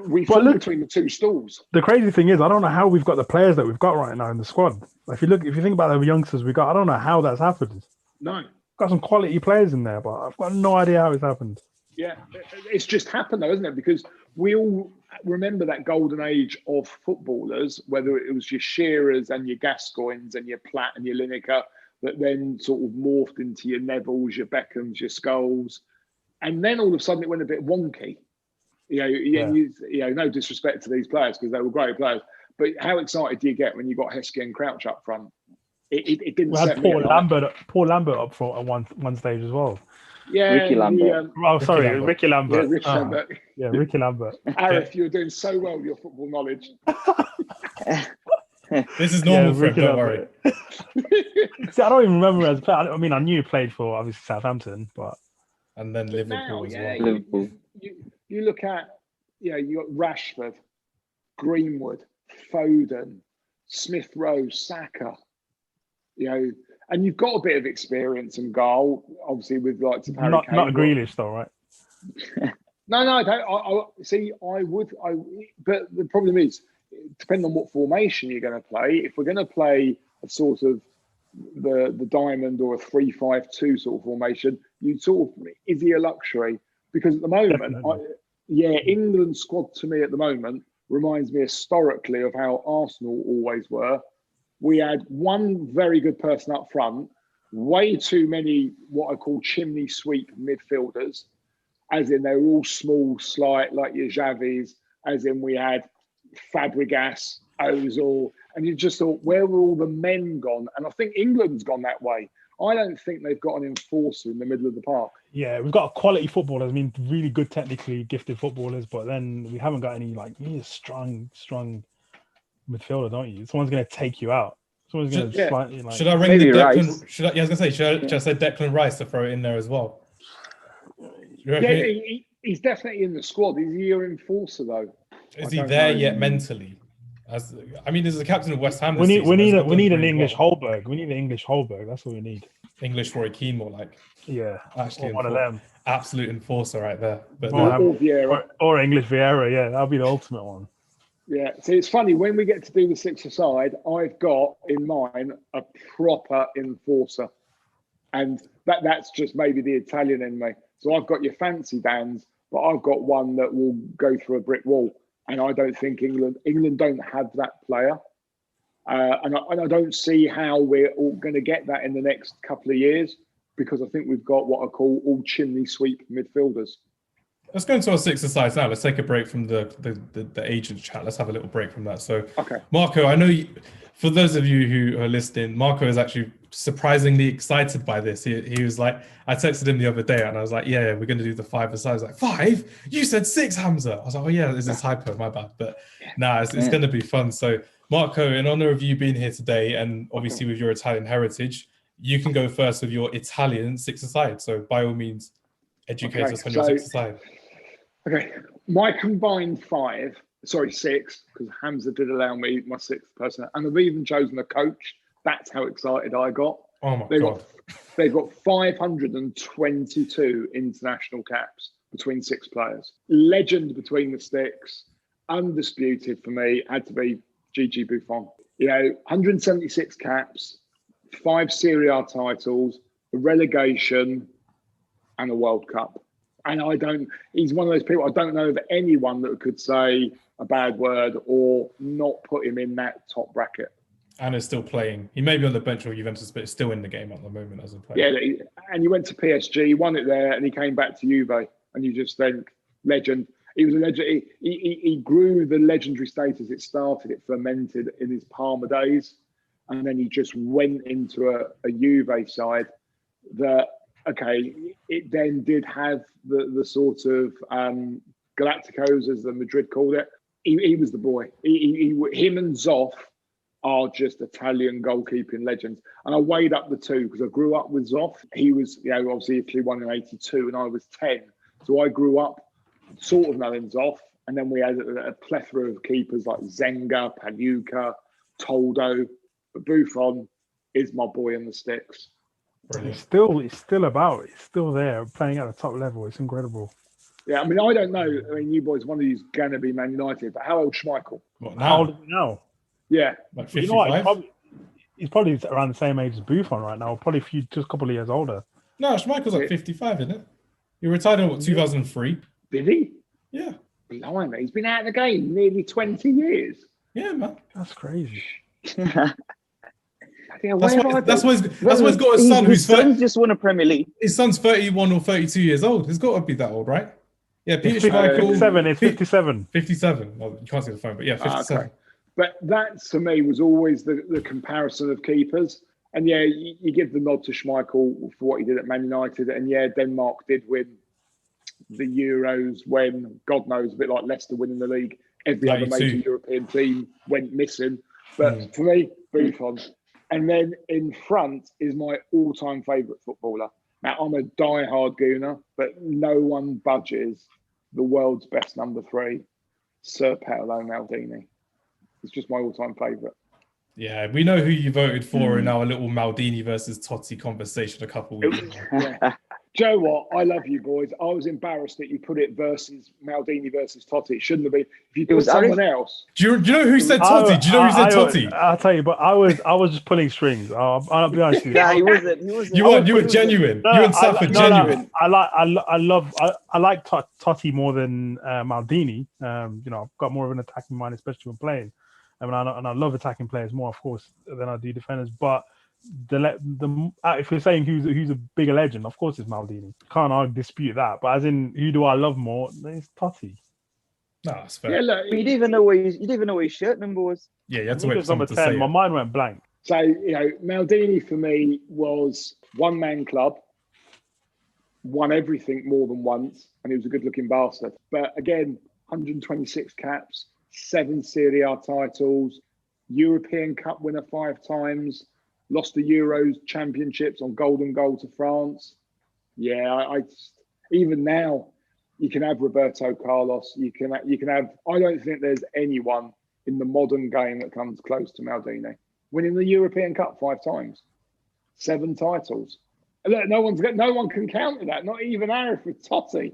We fall between the two stools. The crazy thing is, I don't know how we've got the players that we've got right now in the squad. If you think about the youngsters we got, I don't know how that's happened. No. Got some quality players in there, but I've got no idea how it's happened. Yeah, it's just happened though, isn't it? Because we all remember that golden age of footballers, whether it was your Shearers and your Gascoignes and your Platt and your Lineker, that then sort of morphed into your Nevilles, your Beckhams, your Scholes. And then all of a sudden it went a bit wonky. No disrespect to these players because they were great players. But how excited do you get when you got Heskey and Crouch up front? It didn't. We had Paul Lambert up front at one stage as well. Yeah, Ricky Lambert. Ricky Lambert. Yeah, Ricky Lambert. Yeah, Ricky Lambert. Arif, you're doing so well with your football knowledge. This is normal for him, don't worry. See, I don't even remember as a player. I mean, I knew he played for obviously Southampton, but and then Liverpool as well. Liverpool. You look at, you got Rashford, Greenwood, Foden, Smith Rowe, Saka, and you've got a bit of experience and goal, obviously with like not Grealish though, right? No, I don't. I would. But the problem is, depending on what formation you're going to play, if we're going to play a sort of the diamond or a 3-5-2 sort of formation, you sort of, is he a luxury? Because at the moment, England's squad to me at the moment reminds me historically of how Arsenal always were. We had one very good person up front, way too many what I call chimney sweep midfielders, as in they were all small, slight, like your Xavis, as in we had Fabregas, Ozil, and you just thought, where were all the men gone? And I think England's gone that way. I don't think they've got an enforcer in the middle of the park. Yeah, we've got quality footballers. I mean, really good, technically gifted footballers, but then we haven't got any you need a strong midfielder, don't you? Someone's going to take you out. Someone's going to slightly Should I ring the Declan? Should I say Declan Rice to throw it in there as well? Yeah, he's definitely in the squad. Is he your enforcer though? Is he there yet mentally? As the captain of West Ham. We need an English Holberg. We need an English Holberg. That's what we need. English Roy Keane, more like. Yeah, actually, one of them. Absolute enforcer right there. But or English Vieira. Yeah, that'll be the ultimate one. Yeah. See, it's funny when we get to do the six-a-side. I've got in mind a proper enforcer, and that's just maybe the Italian in me. So I've got your fancy Dans, but I've got one that will go through a brick wall. And I don't think England don't have that player. And I don't see how we're all going to get that in the next couple of years, because I think we've got what I call all chimney sweep midfielders. Let's go into our six-a-sides now. Let's take a break from the agent chat. Let's have a little break from that. So, okay. Marco, I know for those of you who are listening, Marco is actually surprisingly excited by this. He was like, I texted him the other day and I was like, yeah, we're going to do the 5-a-side. Like, 5? You said 6, Hamza. I was like, oh yeah, this is typo, my bad. But it's going to be fun. So Marco, in honor of you being here today and obviously with your Italian heritage, you can go first with your Italian 6-a-side. So by all means, educate us on your 6-a-side. Okay, my combined six, because Hamza did allow me my sixth person, and I've even chosen a coach. That's how excited I got. Oh my They've God. they've got 522 international caps between six players. Legend between the sticks, undisputed for me, had to be Gigi Buffon. 176 caps, 5 Serie A titles, a relegation, and a World Cup. And he's one of those people, I don't know of anyone that could say a bad word or not put him in that top bracket. And is still playing. He may be on the bench for Juventus, but is still in the game at the moment as a player. Yeah, and he went to PSG, won it there, and he came back to Juve. And you just think, legend. He was a legend. He grew the legendary status. It fermented in his Parma days. And then he just went into a Juve side that, okay, it then did have the sort of Galacticos, as the Madrid called it. He was the boy. Him and Zoff are just Italian goalkeeping legends. And I weighed up the two because I grew up with Zoff. He was, obviously Italy won in 82 and I was 10. So I grew up sort of knowing Zoff. And then we had a plethora of keepers like Zenga, Panuca, Toldo. But Buffon is my boy in the sticks. Brilliant. It's still there, playing at the top level. It's incredible. Yeah, I mean, I don't know. I mean, you boys, one of you's going to be Man United, but how old's Schmeichel? What, How old is he now? Yeah. Like 55? You know what? He's probably around the same age as Buffon right now, probably just a couple of years older. No, Schmeichel's like 55, isn't it? He retired in 2003? Did he? Yeah. Blimey, he's been out of the game nearly 20 years. Yeah, man. That's crazy. That's why he's got a son his son just won a Premier League. His son's 31 or 32 years old. He's got to be that old, right? Yeah, Peter Schmeichel. 57. It's 57. 57. Well, you can't see the phone, but yeah, 57. Okay. But that, to me, was always the comparison of keepers. And yeah, you give the nod to Schmeichel for what he did at Man United. And yeah, Denmark did win the Euros when, God knows, a bit like Leicester winning the league, every other major European team went missing. But for me, Buffon. And then in front is my all-time favourite footballer. Now, I'm a die-hard Gooner, but no one budges the world's best number 3, Sir Paolo Maldini. It's just my all-time favourite. Yeah, we know who you voted for in our little Maldini versus Totti conversation a couple weeks ago. Yeah. Joe, what? I love you, boys. I was embarrassed that you put it versus Maldini versus Totti. It shouldn't have been. If you put someone else. Do you know who said Totti? Do you know who said Totti? I'll tell you, but I was just pulling strings. I'll be honest with you. Nah, he wasn't. You were genuine. You and Saf are genuine. I like Totti more than Maldini. I've got more of an attacking mind, especially when playing. And I love attacking players more, of course, than I do defenders. But if you're saying who's a bigger legend, of course it's Maldini. Can't dispute that. But as in, who do I love more? It's Totti. No, that's fair. Yeah, look, you didn't even know what his shirt number was. Yeah, you had to wait for someone to 10, say my it. mind went blank. So, Maldini for me was one-man club, won everything more than once, and he was a good-looking bastard. But again, 126 caps, 7 Serie A titles, European Cup winner 5 times, lost the Euros championships on golden goal to France. Yeah, I even now, you can have Roberto Carlos. You can have. I don't think there's anyone in the modern game that comes close to Maldini. Winning the European Cup 5 times, 7 titles. Look, no one can counter that. Not even Arif with Totti.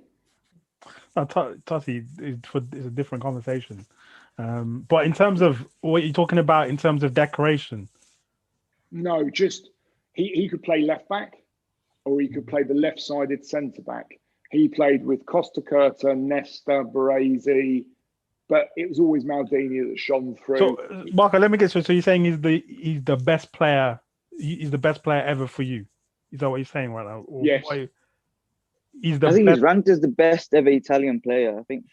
No, Totti is a different conversation. But in terms of what you're talking about, in terms of decoration, no, just he could play left back, or he could play the left-sided centre back. He played with Costa Curta, Nesta, Baresi, but it was always Maldini that shone through. So, Marco, let me get so you're saying he's the best player. He's the best player ever for you. Is that what you're saying right now? Or yes. I think he's ranked as the best ever Italian player. I think.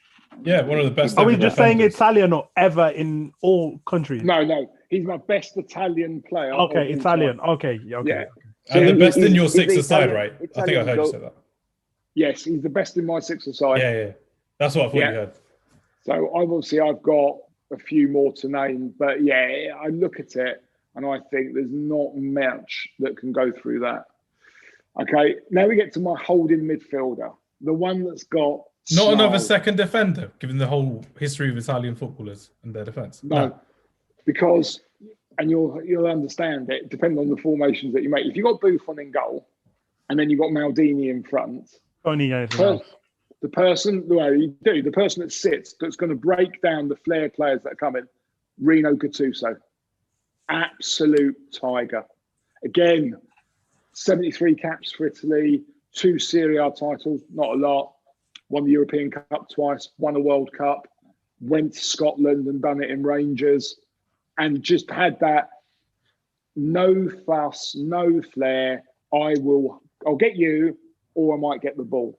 Yeah, one of the best. Are we just saying Italian or ever in all countries? No. He's my best Italian player. Okay, Italian. Okay. Yeah. And the best in your six-a-side, right? I think I heard you say that. Yes, he's the best in my six-a-side. Yeah. That's what I thought you heard. So I've got a few more to name, but yeah, I look at it and I think there's not much that can go through that. Okay, now we get to my holding midfielder, the one that's got Not another snarl. second defender, given the whole history of Italian footballers and their defence. No, because, and you'll understand it, depending on the formations that you make. If you've got Buffon in goal, and then you've got Maldini in front, Don't need anything else. the person that sits, that's going to break down the flair players that are coming, Rino Gattuso. Absolute tiger. Again, 73 caps for Italy, 2 Serie A titles, not a lot. Won the European Cup twice, won a World Cup, went to Scotland and done it in Rangers, and just had that no fuss, no flair. I'll get you, or I might get the ball.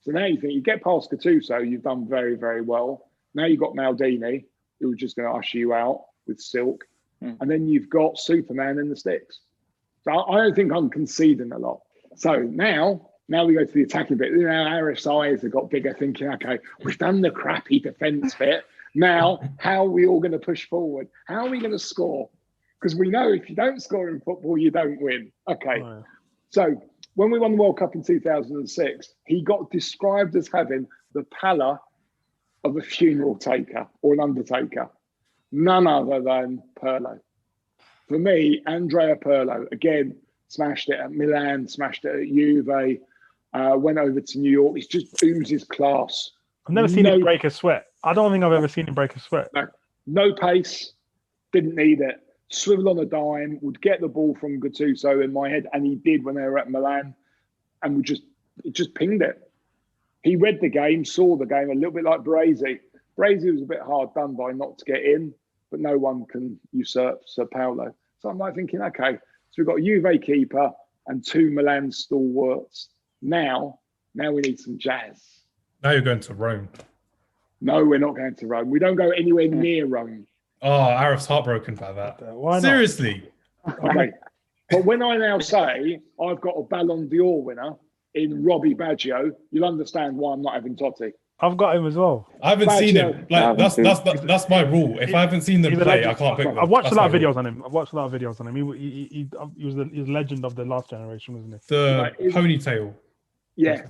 So now you think you get past Gattuso, you've done very, very well. Now you've got Maldini, who's just going to usher you out with silk. And then you've got Superman in the sticks. So I don't think I'm conceding a lot. So now we go to the attacking bit. Our eyes have got bigger, thinking, okay, we've done the crappy defence bit. Now, how are we all going to push forward? How are we going to score? Because we know if you don't score in football, you don't win. Okay. Oh, yeah. So when we won the World Cup in 2006, he got described as having the pallor of a funeral taker or an undertaker. None other than Pirlo. For me, Andrea Pirlo, again, smashed it at Milan, smashed it at Juve, went over to New York. He's just oozes class. I've never seen him break a sweat. I don't think I've ever seen him break a sweat. No pace, didn't need it. Swivel on a dime, would get the ball from Gattuso in my head, and he did when they were at Milan, and it just pinged it. He read the game, saw the game, a little bit like Baresi. Baresi was a bit hard done by not to get in, but no one can usurp Sir Paolo. So I'm like thinking, okay, so we've got a Juve keeper and 2 Milan stalwarts. Now we need some jazz. Now you're going to Rome. No, we're not going to Rome. We don't go anywhere near Rome. Oh, Arif's heartbroken by that. Why not? Seriously. Okay. But when I now say I've got a Ballon d'Or winner in Robbie Baggio, you'll understand why I'm not having Totti. I've got him as well. I haven't seen him. Like that's my rule. If I haven't seen them play, I can't pick them. I've watched a lot of videos on him. He was the legend of the last generation, wasn't he? The ponytail. Yeah.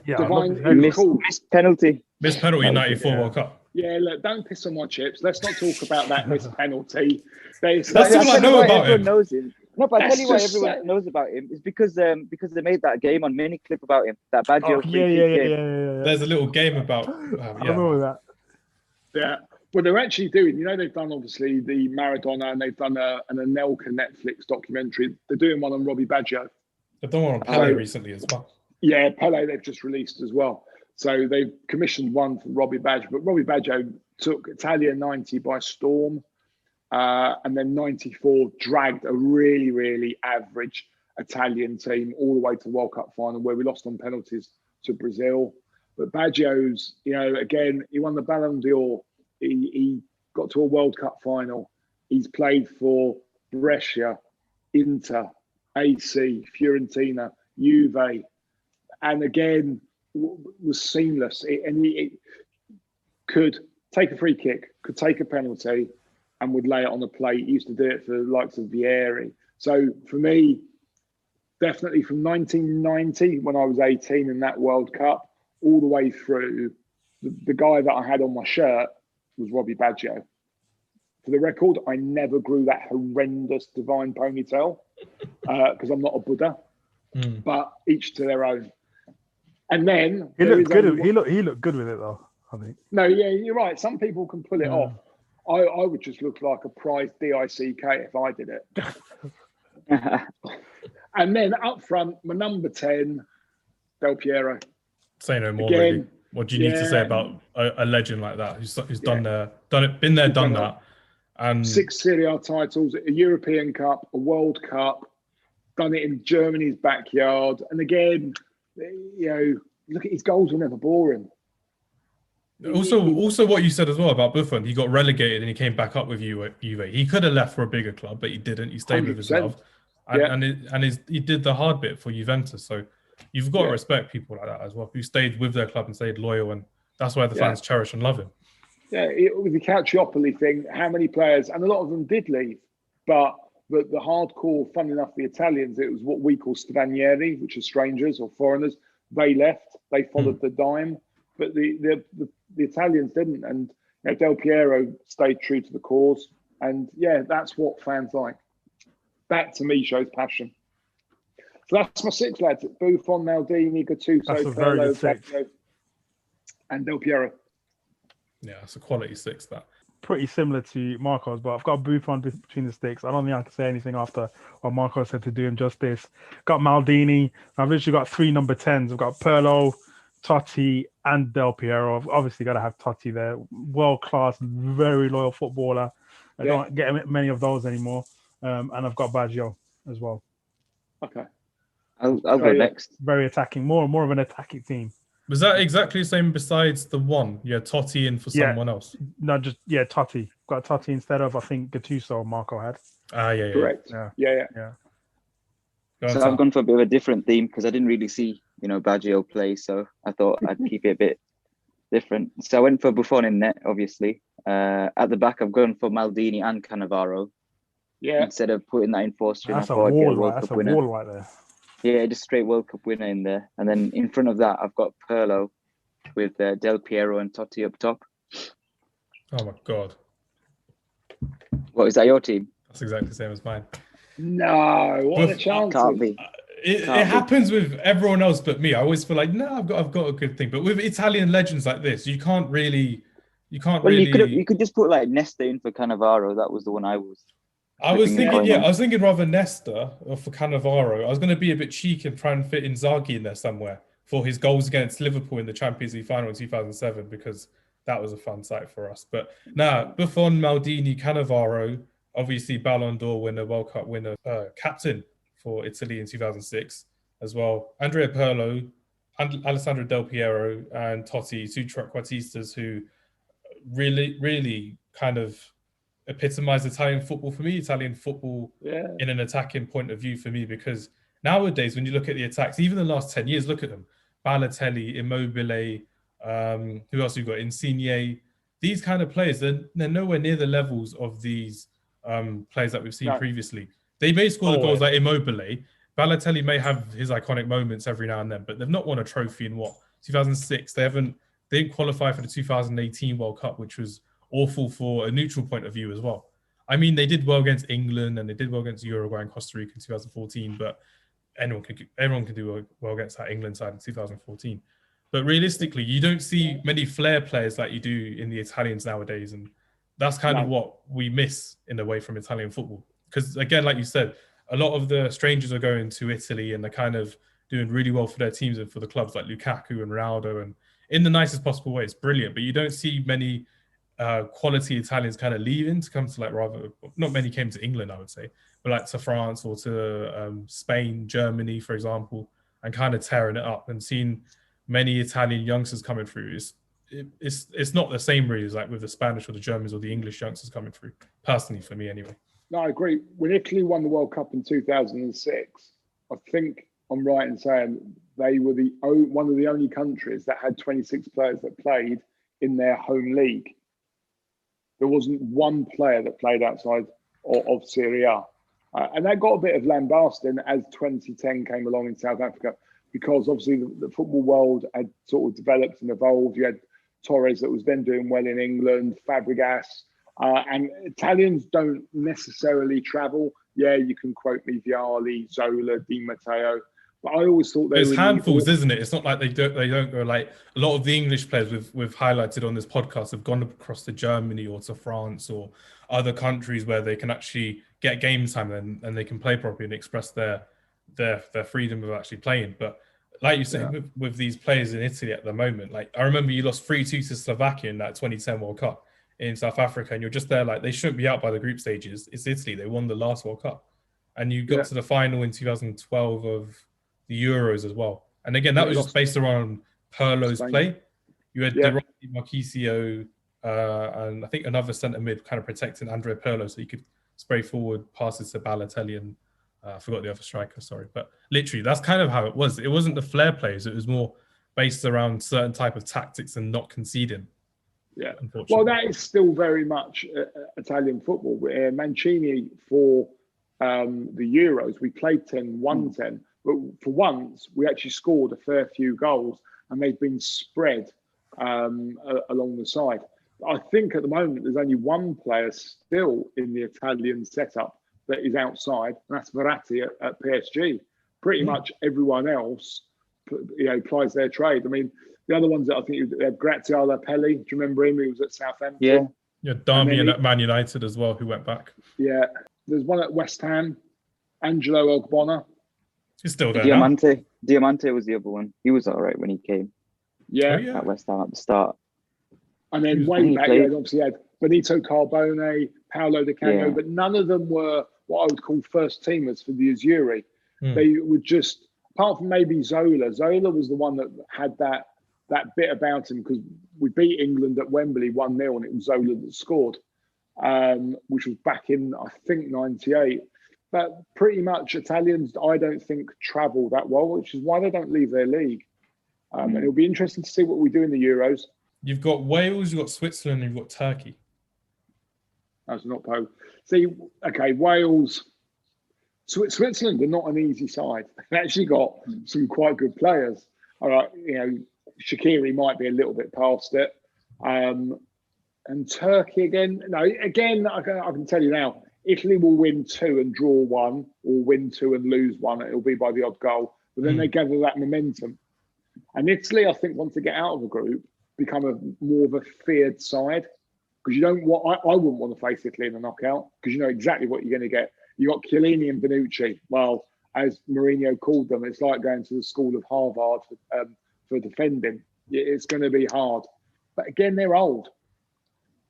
Missed penalty. Missed penalty 94 World Cup. Yeah, look, don't piss on my chips. Let's not talk about that missed penalty. That's all I know about him. Knows him. No, but I tell you why everyone knows about him is because they made that game on Mini Clip about him. That Baggio. Yeah. There's a little game about. I remember that. Yeah. Well, they're actually doing. They've done obviously the Maradona, and they've done an Anelka Netflix documentary. They're doing one on Robbie Baggio. They've done one on Pele recently as well. Yeah, Pele they've just released as well. So they've commissioned one for Robbie Baggio, but Robbie Baggio took Italia 90 by storm. And then 94 dragged a really, really average Italian team all the way to World Cup final, where we lost on penalties to Brazil. But Baggio's, again, he won the Ballon d'Or. He got to a World Cup final. He's played for Brescia, Inter, AC, Fiorentina, Juve, and again was seamless. He could take a free kick, could take a penalty, and would lay it on the plate. He used to do it for the likes of Vieri. So for me, definitely from 1990, when I was 18 in that World Cup, all the way through, the guy that I had on my shirt was Robbie Baggio. For the record, I never grew that horrendous divine ponytail because I'm not a Buddha, but each to their own. And then he looked good. He looked good with it though, I think. No, yeah, you're right. Some people can pull it off. I would just look like a prize DICK if I did it. And then up front, my number 10, Del Piero. Say no more. Really. What do you need to say about a legend like that who's been there, done that? And 6 Serie A titles, a European Cup, a World Cup, done it in Germany's backyard. And again, look at his goals were never boring. Also, what you said as well about Buffon, he got relegated and he came back up with Juve. He could have left for a bigger club, but he didn't. He stayed 100%. With his love, and he did the hard bit for Juventus. So you've got to respect people like that as well, who stayed with their club and stayed loyal, and that's why the fans cherish and love him. Yeah, with the Calciopoli thing, how many players, and a lot of them did leave, but the hardcore, fun enough, the Italians, it was what we call stranieri, which are strangers or foreigners. They left. They followed the dime. but the Italians didn't, and Del Piero stayed true to the cause, and that's what fans like. That to me shows passion. So that's my 6 lads: Buffon, Maldini, Gattuso, That's a very Pirlo, good 6. Baggio, and Del Piero. Yeah, it's a quality 6. That Pretty similar to Marco's, but I've got Buffon between the sticks. I don't think I can say anything after what Marco said to do him justice. Got Maldini. I've literally got 3 number 10s. I've got Pirlo, Totti, and Del Piero. I've obviously got to have Totti there. World class, very loyal footballer. I don't get many of those anymore. And I've got Baggio as well. Okay. I'll go next. Very attacking, more of an attacking team. was that exactly the same besides the one? Yeah, Totti in for someone else. No, just Totti. Got Totti instead of I think Gattuso Marco had. Yeah. Correct. Yeah. So I've gone for a bit of a different theme because I didn't really see, Baggio play, so I thought I'd keep it a bit different. So I went for Buffon in net, obviously. At the back, I've gone for Maldini and Cannavaro. Yeah. Instead of putting that in 4th string, That's I a thought I'd get a wall, World right? That's Cup a winner. wall right there. Yeah, just straight World Cup winner in there. And then in front of that, I've got Pirlo with Del Piero and Totti up top. Oh my God. What, is that your team? That's exactly the same as mine. No, what a chance. Can't be. It happens with everyone else but me. I always feel like, no, I've got a good thing. But with Italian legends like this, you can't really. You could just put like Nesta in for Cannavaro. That was the one I was. I was thinking rather Nesta or for Cannavaro. I was going to be a bit cheeky and try and fit Inzaghi in there somewhere for his goals against Liverpool in the Champions League final in 2007 because that was a fun sight for us. But Buffon, Maldini, Cannavaro, obviously Ballon d'Or winner, World Cup winner, captain for Italy in 2006 as well. Andrea Pirlo, Alessandro Del Piero, and Totti, 2 trequartistas who really kind of epitomised Italian football for me. Italian football in an attacking point of view for me, because nowadays when you look at the attacks, even the last 10 years, look at them: Balotelli, Immobile, who else you got? Insigne. These kind of players, they're nowhere near the levels of these players that we've seen previously. They may score the goals like Immobile. Balotelli may have his iconic moments every now and then, but they've not won a trophy in 2006. They didn't qualify for the 2018 World Cup, which was awful for a neutral point of view as well. I mean, they did well against England and they did well against Uruguay and Costa Rica in 2014, but everyone can do well against that England side in 2014. But realistically, you don't see many flair players like you do in the Italians nowadays, and that's kind of what we miss in a way from Italian football. Because again, like you said, a lot of the strangers are going to Italy and they're kind of doing really well for their teams and for the clubs like Lukaku and Ronaldo, and in the nicest possible way. It's brilliant, but you don't see many quality Italians kind of leaving to come to not many came to England, I would say, but like to France or to Spain, Germany, for example, and kind of tearing it up, and seeing many Italian youngsters coming through. It's not the same really as like with the Spanish or the Germans or the English youngsters coming through, personally, for me anyway. No, I agree. When Italy won the World Cup in 2006, I think I'm right in saying they were one of the only countries that had 26 players that played in their home league. There wasn't one player that played outside of Serie A. And that got a bit of lambasting as 2010 came along in South Africa, because obviously the football world had sort of developed and evolved. You had Torres that was then doing well in England, Fabregas, and Italians don't necessarily travel. Yeah, you can quote me Vialli, Zola, Di Matteo, but I always thought there's handfuls, isn't it? It's not like they don't go. Like a lot of the English players we've highlighted on this podcast have gone across to Germany or to France or other countries where they can actually get game time and they can play properly and express their freedom of actually playing. But like you say, with these players in Italy at the moment, like I remember you lost 3-2 to Slovakia in that 2010 World Cup in South Africa, and you're just there like they shouldn't be out by the group stages. It's Italy. They won the last World Cup, and you got to the final in 2012 of the Euros as well. And again, that was just based around Pirlo's play. You had De Rossi, Marchisio, and I think another centre mid kind of protecting Andrea Pirlo, so you could spray forward passes to Balotelli and I forgot the other striker, sorry. But literally, that's kind of how it was. It wasn't the flair plays. It was more based around certain type of tactics and not conceding. Yeah. Well, that is still very much Italian football. Mancini for the Euros, we played 10, won 10. But for once, we actually scored a fair few goals, and they've been spread along the side. I think at the moment there's only one player still in the Italian setup that is outside, and that's Verratti at PSG. Pretty much everyone else, plies their trade. I mean, the other ones that I think they have Graziano Pelli. Do you remember him? He was at Southampton. Yeah, Darmian at Man United as well, who went back. Yeah, there's one at West Ham, Angelo Ogbonna. He's still there. Diamante was the other one. He was all right when he came. Yeah, at West Ham at the start. And then way back, obviously had Benito Carbone, Paolo Di Canio, but none of them were what I would call first teamers for the Azzurri. They were just, apart from maybe Zola. Zola was the one that had that bit about him, because we beat England at Wembley 1-0 and it was Zola that scored, which was back in, I think, 98. But pretty much Italians, I don't think, travel that well, which is why they don't leave their league. And it'll be interesting to see what we do in the Euros. You've got Wales, you've got Switzerland, and you've got Turkey. That's not Poland. See, okay, Wales, Switzerland are not an easy side. They've actually got some quite good players. All right, Shaqiri might be a little bit past it. And Turkey again. No, again, I can tell you now, Italy will win 2 and draw 1, or win 2 and lose 1. It'll be by the odd goal. But then they gather that momentum. And Italy, I think, once they get out of a group, become more of a feared side. Because you don't want, I wouldn't want to face Italy in a knockout, because you know exactly what you're going to get. You got Chiellini and Bonucci. Well, as Mourinho called them, it's like going to the school of Harvard for defending. It's going to be hard. But again, they're old.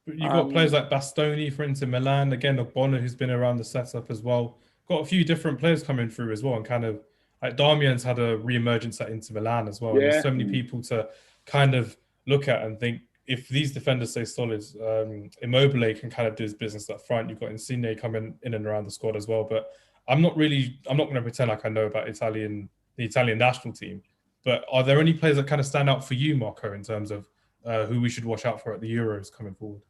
You've got players like Bastoni for Inter Milan. Again, Ogbonna, who's been around the setup as well. Got a few different players coming through as well. And kind of, like Darmian's had a re-emergence at Inter Milan as well. Yeah. And there's so many people to kind of look at and think, if these defenders stay solid, Immobile can kind of do his business up front. You've got Insigne coming in and around the squad as well. But I'm not going to pretend like I know about the Italian national team. But are there any players that kind of stand out for you, Marco, in terms of who we should watch out for at the Euros coming forward?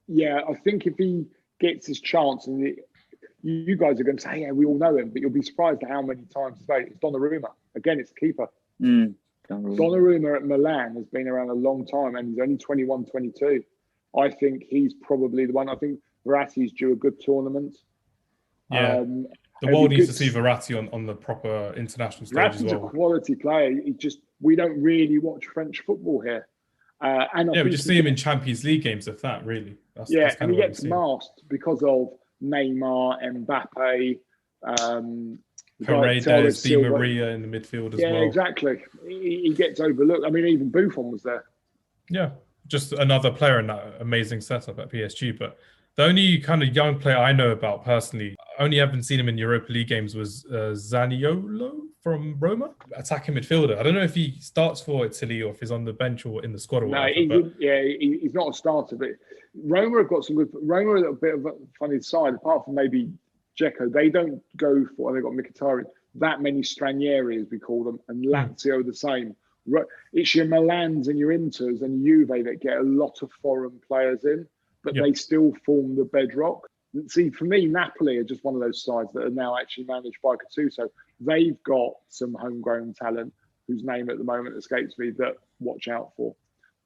Yeah, I think if he gets his chance, and you guys are going to say, yeah, we all know him, but you'll be surprised at how many times today it's Donnarumma. Again, it's keeper. Donnarumma at Milan has been around a long time, and he's only 21, 22. I think he's probably the one. I think Verratti's due a good tournament. Yeah, the world needs to see Verratti on the proper international stage as well. Verratti's a quality player. We don't really watch French football here. We just see him in Champions League games, if that, really. That's and he gets masked because of Neymar, Mbappe, Paredes, Di Maria in the midfield as well. Yeah, exactly. He gets overlooked. I mean, even Buffon was there. Yeah, just another player in that amazing setup at PSG. But the only kind of young player I know about personally, I only haven't seen him in Europa League games, was Zaniolo from Roma, attacking midfielder. I don't know if he starts for Italy or if he's on the bench or in the squad or whatever. He's not a starter, but Roma have got some good. Roma are a bit of a funny side, apart from maybe Dzeko. They don't go for, they've got Mkhitaryan, that many Stranieri, as we call them, and Lazio the same. It's your Milans and your Inters and Juve that get a lot of foreign players in, but they still form the bedrock. See, for me, Napoli are just one of those sides that are now actually managed by Gattuso. They've got some homegrown talent whose name at the moment escapes me, that watch out for.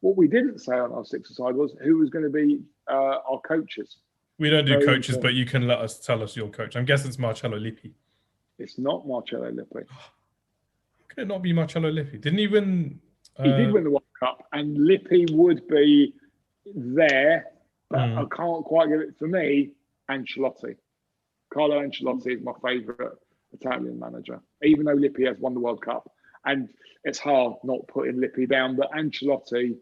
What we didn't say on our Sixer side was who was going to be our coaches. We don't do coaches, but you can tell us your coach. I'm guessing it's Marcello Lippi. It's not Marcello Lippi. How can it not be Marcello Lippi? Didn't he win? He did win the World Cup, and Lippi would be there, but I can't quite get it. For me, Ancelotti. Carlo Ancelotti is my favourite Italian manager, even though Lippi has won the World Cup. And it's hard not putting Lippi down, but Ancelotti,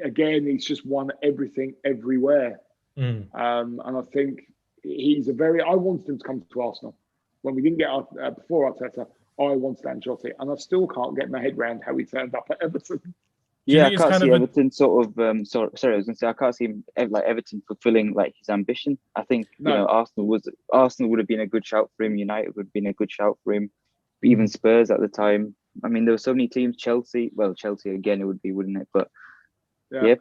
again, he's just won everything everywhere. And I think I wanted him to come to Arsenal. When we didn't get before Arteta, I wanted Ancelotti, and I still can't get my head around how he turned up at Everton. Yeah, I can't see Everton sort of. Sorry, I was going to say I can't see him like Everton fulfilling like his ambition. I think Arsenal would have been a good shout for him. United would have been a good shout for him. Even Spurs at the time. I mean, there were so many teams. Chelsea again, it would be, wouldn't it? But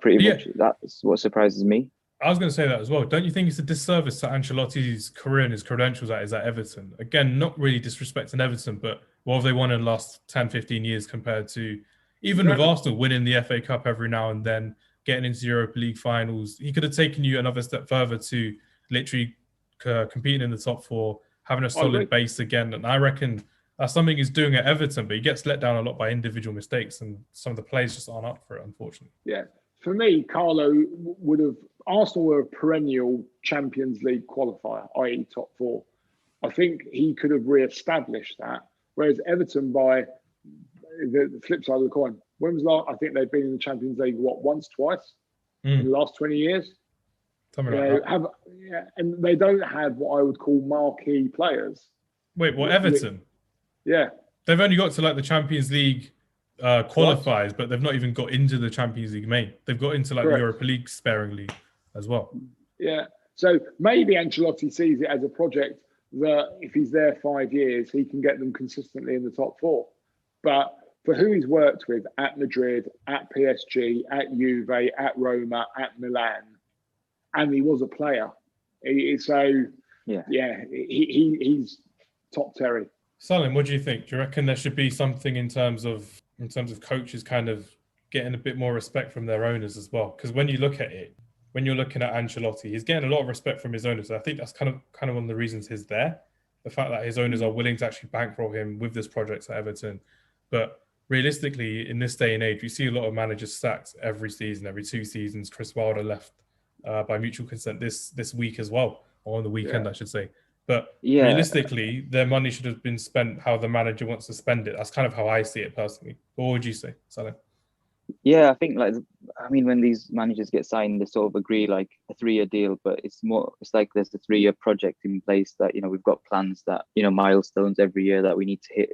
pretty much that's what surprises me. I was going to say that as well. Don't you think it's a disservice to Ancelotti's career and his credentials that is at Everton? Again, not really disrespecting Everton, but what have they won in the last 10, 15 years compared to, Even with Arsenal winning the FA Cup every now and then, getting into Europa League finals, he could have taken you another step further to literally competing in the top four, having a solid base again. And I reckon that's something he's doing at Everton, but he gets let down a lot by individual mistakes, and some of the players just aren't up for it, unfortunately. Yeah. For me, Carlo would have... Arsenal were a perennial Champions League qualifier, i.e. top four. I think he could have re-established that, whereas Everton, by the flip side of the coin, when was last? I think they've been in the Champions League, once, twice in the last 20 years? Something like that. And they don't have what I would call marquee players. Wait, what, Everton? Yeah. They've only got to like the Champions League qualifiers, but they've not even got into the Champions League main. They've got into like the Europa League sparingly as well. Yeah. So maybe Ancelotti sees it as a project that if he's there 5 years, he can get them consistently in the top four. But for who he's worked with at Madrid, at PSG, at Juve, at Roma, at Milan, and he was a player. He's top Terry. Salim, what do you think? Do you reckon there should be something in terms of coaches kind of getting a bit more respect from their owners as well? Because when you look at it, when you're looking at Ancelotti, he's getting a lot of respect from his owners. I think that's kind of one of the reasons he's there. The fact that his owners are willing to actually bankroll him with this project at Everton. But realistically, in this day and age, we see a lot of managers sacked every season, every 2 seasons. Chris Wilder left by mutual consent this week as well, or on the weekend, I should say. But realistically, their money should have been spent how the manager wants to spend it. That's kind of how I see it personally. What would you say, Salim? Yeah, I think when these managers get signed, they sort of agree like a 3-year deal, but it's like there's a 3-year project in place that, we've got plans that, milestones every year that we need to hit.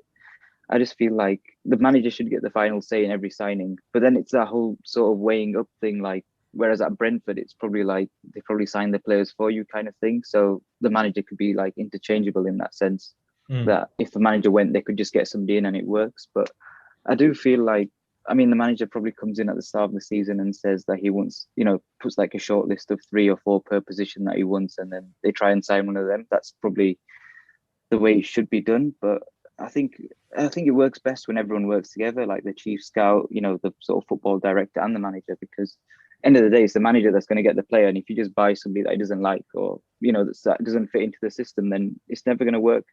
I just feel like the manager should get the final say in every signing, but then it's that whole sort of weighing up thing, like, whereas at Brentford, it's probably like they probably sign the players for you kind of thing. So the manager could be like interchangeable in that sense, that if the manager went, they could just get somebody in and it works. But I do feel like, the manager probably comes in at the start of the season and says that he wants, puts like a short list of 3 or 4 per position that he wants, and then they try and sign one of them. That's probably the way it should be done. But I think it works best when everyone works together, like the chief scout, the sort of football director and the manager, because end of the day, it's the manager that's going to get the player. And if you just buy somebody that he doesn't like, or, that doesn't fit into the system, then it's never going to work.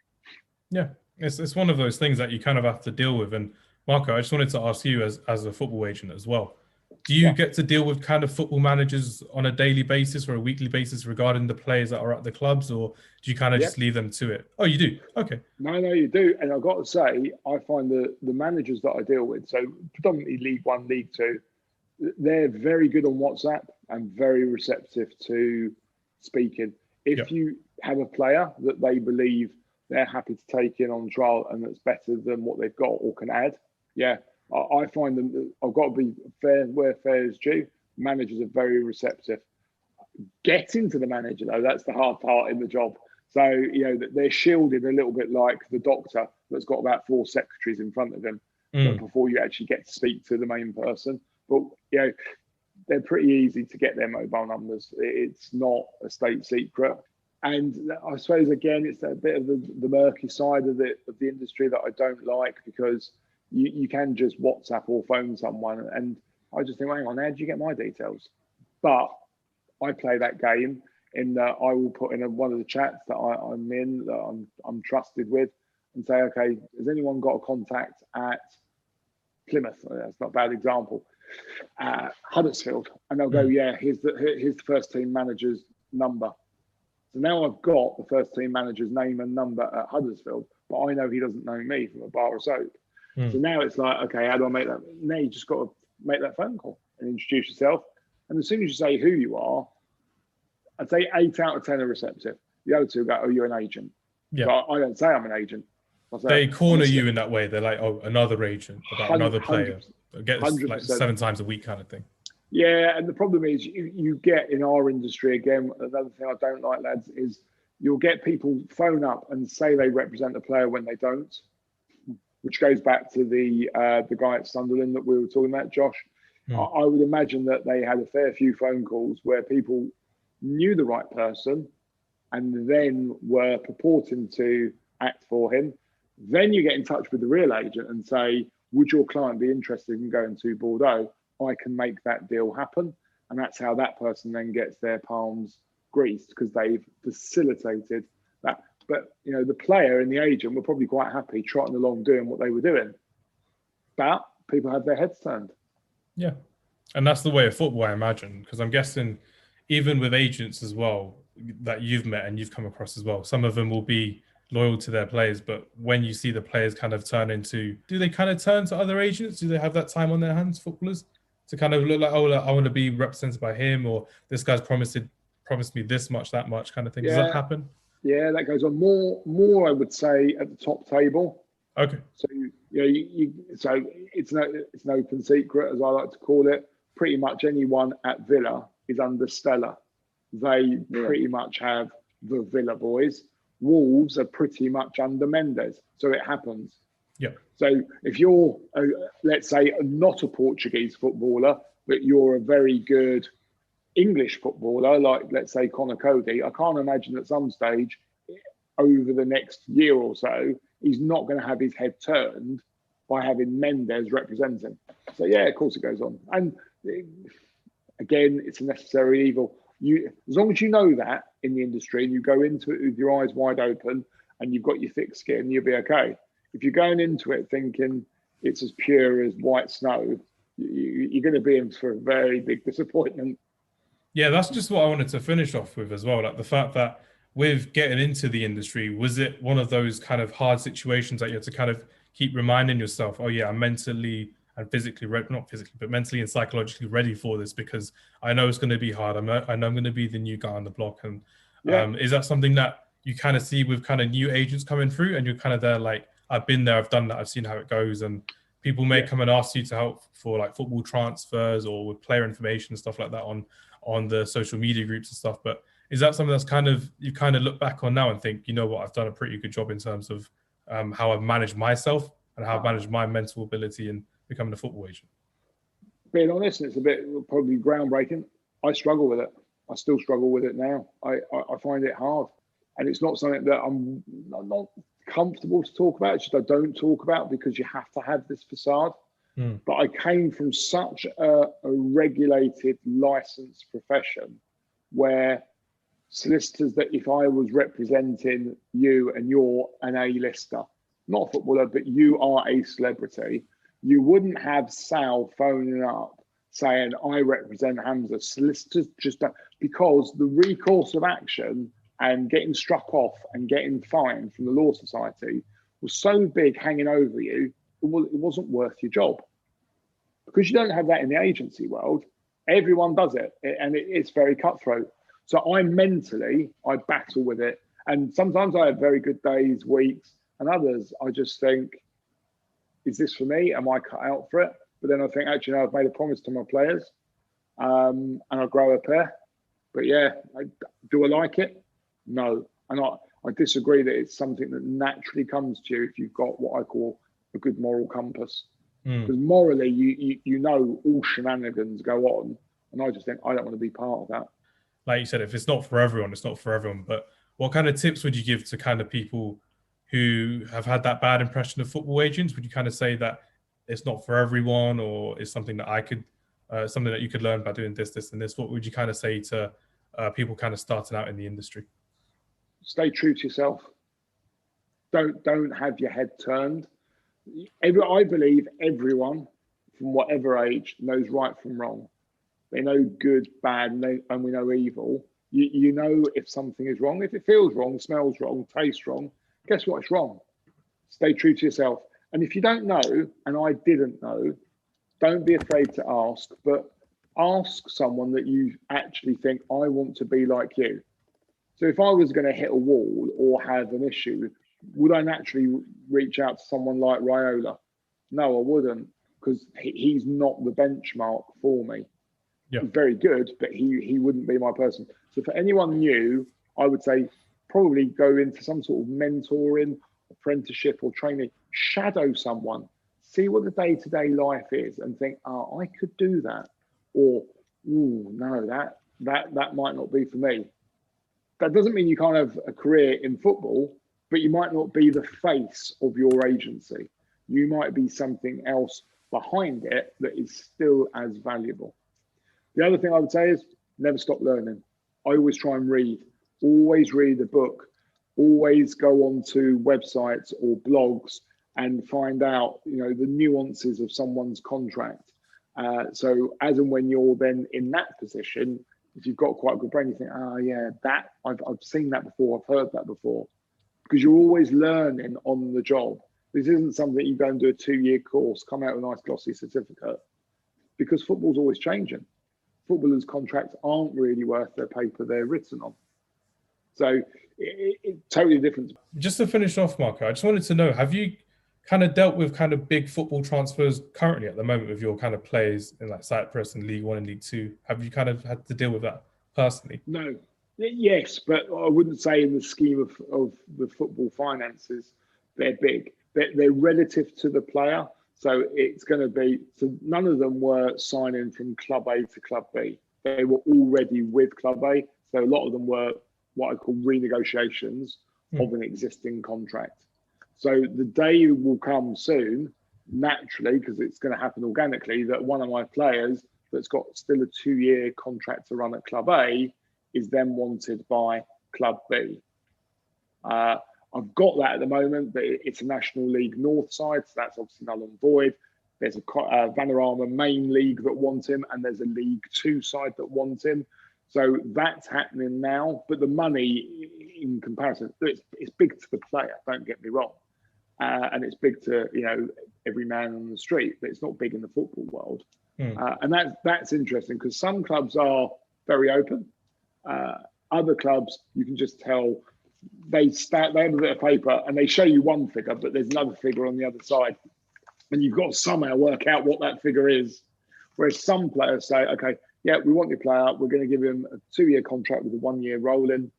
Yeah, it's one of those things that you kind of have to deal with. And Marco, I just wanted to ask you as a football agent as well. Do you get to deal with kind of football managers on a daily basis or a weekly basis regarding the players that are at the clubs, or do you kind of just leave them to it? Oh, you do? Okay. No, you do. And I've got to say, I find the managers that I deal with, so predominantly League One, League Two, they're very good on WhatsApp and very receptive to speaking. If you have a player that they believe they're happy to take in on trial and that's better than what they've got or can add, I find them, I've got to be fair where fair is due. Managers are very receptive. Getting to the manager, though, that's the hard part in the job. So, they're shielded a little bit like the doctor that's got about 4 secretaries in front of him before you actually get to speak to the main person. But, they're pretty easy to get their mobile numbers. It's not a state secret. And I suppose, again, it's a bit of the murky side of the industry that I don't like, because you can just WhatsApp or phone someone. And I just think, hang on, how did you get my details? But I play that game in that I will put in one of the chats that I'm in, that I'm trusted with, and say, okay, has anyone got a contact at Plymouth? That's not a bad example. Huddersfield. And they'll go, here's the first team manager's number. So now I've got the first team manager's name and number at Huddersfield, but I know he doesn't know me from a bar of soap. So now it's like, okay, how do I make that? Now you just got to make that phone call and introduce yourself. And as soon as you say who you are, I'd say 8 out of 10 are receptive. The other 2 go, oh, you're an agent. Yeah. But I don't say I'm an agent. They corner you in that way. They're like, oh, another agent about another player. Get us like 7 times a week kind of thing. Yeah, and the problem is you get in our industry, again, another thing I don't like, lads, is you'll get people phone up and say they represent the player when they don't, which goes back to the guy at Sunderland that we were talking about, Josh. I would imagine that they had a fair few phone calls where people knew the right person and then were purporting to act for him. Then you get in touch with the real agent and say, would your client be interested in going to Bordeaux? I can make that deal happen. And that's how that person then gets their palms greased, because they've facilitated that. But, you know, the player and the agent were probably quite happy trotting along doing what they were doing. But people have their heads turned. Yeah. And that's the way of football, I imagine, because I'm guessing even with agents as well that you've met and you've come across as well, some of them will be loyal to their players, but when you see the players kind of turn into, do they kind of turn to other agents? Do they have that time on their hands, footballers, to kind of look like, oh, I want to be represented by him, or this guy's promised me this much, that much kind of thing? Does that happen? Yeah, that goes on more. I would say at the top table. Okay. So so it's an open secret, as I like to call it. Pretty much anyone at Villa is under Stella. They pretty much have the Villa boys. Wolves are pretty much under Mendes, so it happens. Yeah. So if you're, let's say, not a Portuguese footballer, but you're a very good English footballer, like let's say Conor Cody, I can't imagine at some stage over the next year or so, he's not going to have his head turned by having Mendes represent him. So yeah, of course it goes on. And again, it's a necessary evil. As long as you know that in the industry and you go into it with your eyes wide open and you've got your thick skin, you'll be okay. If you're going into it thinking it's as pure as white snow, you're going to be in for a very big disappointment. Yeah, that's just what I wanted to finish off with as well. Like the fact that with getting into the industry, was it one of those kind of hard situations that you had to kind of keep reminding yourself, oh yeah, I'm mentally and physically, not physically, but mentally and psychologically ready for this, because I know it's going to be hard. I know I'm going to be the new guy on the block. And is that something that you kind of see with kind of new agents coming through, and you're kind of there like, I've been there, I've done that, I've seen how it goes, and people may come and ask you to help for like football transfers or with player information and stuff like that on the social media groups and stuff. But is that something that's kind of, you kind of look back on now and think, you know what, I've done a pretty good job in terms of how I've managed myself and how I've managed my mental ability in becoming a football agent? Being honest, it's a bit probably groundbreaking. I struggle with it. I still struggle with it now. I find it hard. And it's not something that I'm not comfortable to talk about. It's just I don't talk about because you have to have this facade. But I came from such a regulated, licensed profession where solicitors, that if I was representing you and you're an A-lister, not a footballer, but you are a celebrity, you wouldn't have Sal phoning up saying, I represent Hamza. Solicitors just don't, because the recourse of action and getting struck off and getting fined from the Law Society was so big hanging over you, it wasn't worth your job. Because you don't have that in the agency world, everyone does it, and it's very cutthroat. So I battle with it. And sometimes I have very good days, weeks, and others I just think, is this for me? Am I cut out for it? But then I think, actually, no, I've made a promise to my players, and I'll grow a pair. But yeah, do I like it? No. And I disagree that it's something that naturally comes to you if you've got what I call a good moral compass. Because morally, you know all shenanigans go on. And I just think, I don't want to be part of that. Like you said, if it's not for everyone, it's not for everyone. But what kind of tips would you give to kind of people who have had that bad impression of football agents? Would you kind of say that it's not for everyone, or is something that something that you could learn by doing this, this, and this? What would you kind of say to people kind of starting out in the industry? Stay true to yourself. Don't have your head turned. I believe everyone from whatever age knows right from wrong. They know good, bad, and we know evil. You know if something is wrong. If it feels wrong, smells wrong, tastes wrong, guess what? It's wrong. Stay true to yourself. And if you don't know, and I didn't know, don't be afraid to ask, but ask someone that you actually think, I want to be like you. So if I was going to hit a wall or have an issue, would I naturally reach out to someone like Raiola? No, I wouldn't, because he's not the benchmark for me. Yeah. He's very good, but he wouldn't be my person. So for anyone new, I would say probably go into some sort of mentoring, apprenticeship or training. Shadow someone. See what the day-to-day life is and think, oh, I could do that. Or, ooh, no, that might not be for me. That doesn't mean you can't have a career in football, but you might not be the face of your agency. you might be something else behind it that is still as valuable. The other thing I would say is never stop learning. I always try and read, always read a book, always go onto websites or blogs and find out, the nuances of someone's contract. So as and when you're then in that position, if you've got quite a good brain, you think, that I've seen that before, I've heard that before, because you're always learning on the job. This isn't something you go and do a 2-year course, come out with a nice glossy certificate, because football's always changing. Footballers' contracts aren't really worth the paper they're written on. So it's totally different. Just to finish off, Marco, I just wanted to know, have you kind of dealt with kind of big football transfers currently at the moment with your kind of players in like Cyprus and League One and League Two? Have you kind of had to deal with that personally? No. Yes, but I wouldn't say in the scheme of the football finances, they're big. They're relative to the player. So it's going to be, so none of them were signing from Club A to Club B. They were already with Club A. So a lot of them were what I call renegotiations of an existing contract. So the day will come soon, naturally, because it's going to happen organically, that one of my players that's got still a 2-year contract to run at Club A is then wanted by Club B. I've got that at the moment, but it's a National League North side, so that's obviously null and void. There's a Vanarama main league that want him, and there's a League Two side that want him. So that's happening now, but the money in comparison, it's big to the player, don't get me wrong. And it's big to, every man on the street, but it's not big in the football world. And that's interesting, because some clubs are very open. Other clubs, you can just tell, they have a bit of paper and they show you one figure, but there's another figure on the other side. And you've got to somehow work out what that figure is. Whereas some players say, okay, yeah, we want your player. We're going to give him a 2-year contract with a 1-year rolling.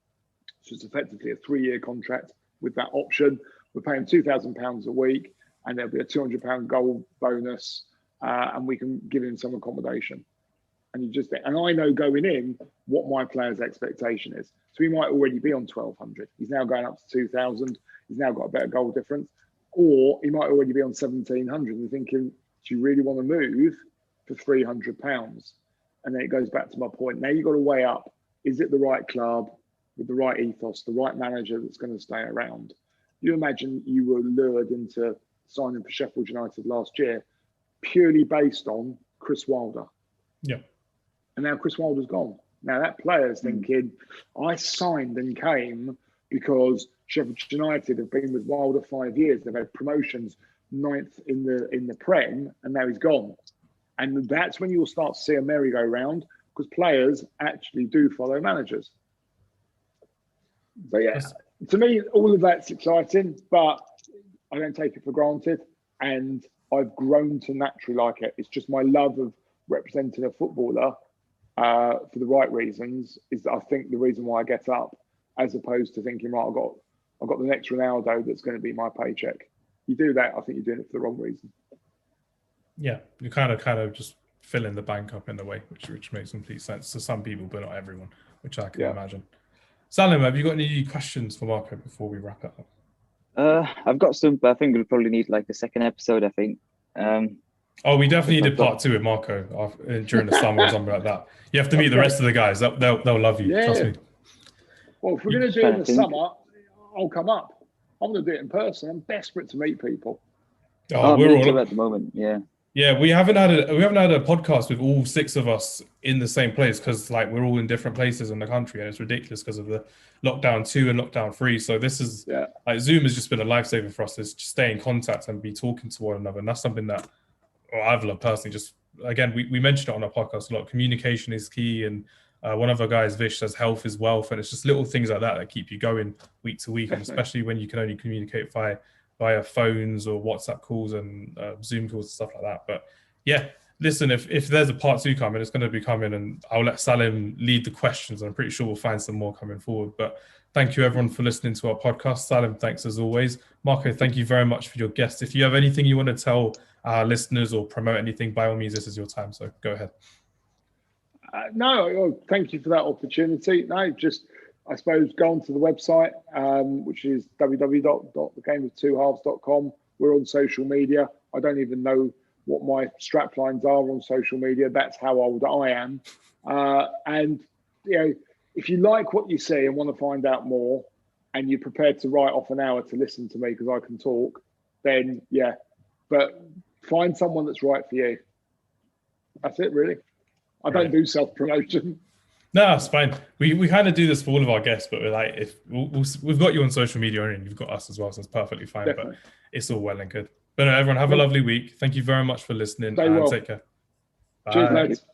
So it's effectively a 3-year contract with that option. We're paying £2,000 a week, and there'll be a £200 goal bonus, and we can give him some accommodation. And I know going in what my player's expectation is. So he might already be on 1,200. He's now going up to 2,000. He's now got a better goal difference. Or he might already be on 1,700. And you're thinking, do you really want to move for £300? And then it goes back to my point. Now you've got to weigh up, is it the right club with the right ethos, the right manager that's going to stay around? You imagine you were lured into signing for Sheffield United last year purely based on Chris Wilder. Yeah. And now Chris Wilder's gone. Now that player's thinking, I signed and came because Sheffield United have been with Wilder 5 years. They've had promotions, 9th in the Prem, and now he's gone. And that's when you'll start to see a merry-go-round, because players actually do follow managers. So yeah, to me, all of that's exciting, but I don't take it for granted. And I've grown to naturally like it. It's just my love of representing a footballer for the right reasons is, I think, the reason why I get up, as opposed to thinking, right, I've got the next Ronaldo that's going to be my paycheck. You do that, I think you're doing it for the wrong reason. Yeah, you kind of just filling the bank up in a way, which makes complete sense to some people, but not everyone, which I can imagine. Salim, have you got any questions for Marco before we wrap it up? I've got some, but I think we'll probably need like a second episode, I think. We definitely needed part 2 with Marco during the summer or something like that. You have to meet the rest of the guys. They'll love you. Yeah. Trust me. Well, if we're going to do it in the summer, I'll come up. I'm going to do it in person. I'm desperate to meet people. We're all at the moment. Yeah. Yeah, we haven't had a podcast with all 6 of us in the same place, because like we're all in different places in the country, and it's ridiculous because of the lockdown 2 and lockdown 3. So this is like Zoom has just been a lifesaver for us. Is just stay in contact and be talking to one another, and that's something that I've loved personally. Just again, we mentioned it on our podcast a lot. Communication is key, and one of our guys, Vish, says health is wealth, and it's just little things like that keep you going week to week, and especially when you can only communicate via phones or WhatsApp calls and Zoom calls and stuff like that. But yeah, listen, if there's a part 2 coming, it's going to be coming, and I'll let Salim lead the questions. I'm pretty sure we'll find some more coming forward. But thank you everyone for listening to our podcast. Salim, thanks as always. Marco, thank you very much for your guest. If you have anything you want to tell our listeners or promote anything, by all means, this is your time. So go ahead. No, thank you for that opportunity. No, just I suppose go onto the website, which is www.thegameoftwohalves.com. we're on social media. I don't even know what my strap lines are on social media. That's how old I am. And, you know, if you like what you see and want to find out more, and you're prepared to write off an hour to listen to me because I can talk, then yeah. But find someone that's right for you. That's it, really. I don't do self-promotion. No, it's fine. We kind of do this for all of our guests, but we're like, if we've got you on social media and you've got us as well, so it's perfectly fine. Definitely. But it's all well and good. But no, everyone, have a lovely week. Thank you very much for listening. Stay well. Take care. Bye. Cheers, lads.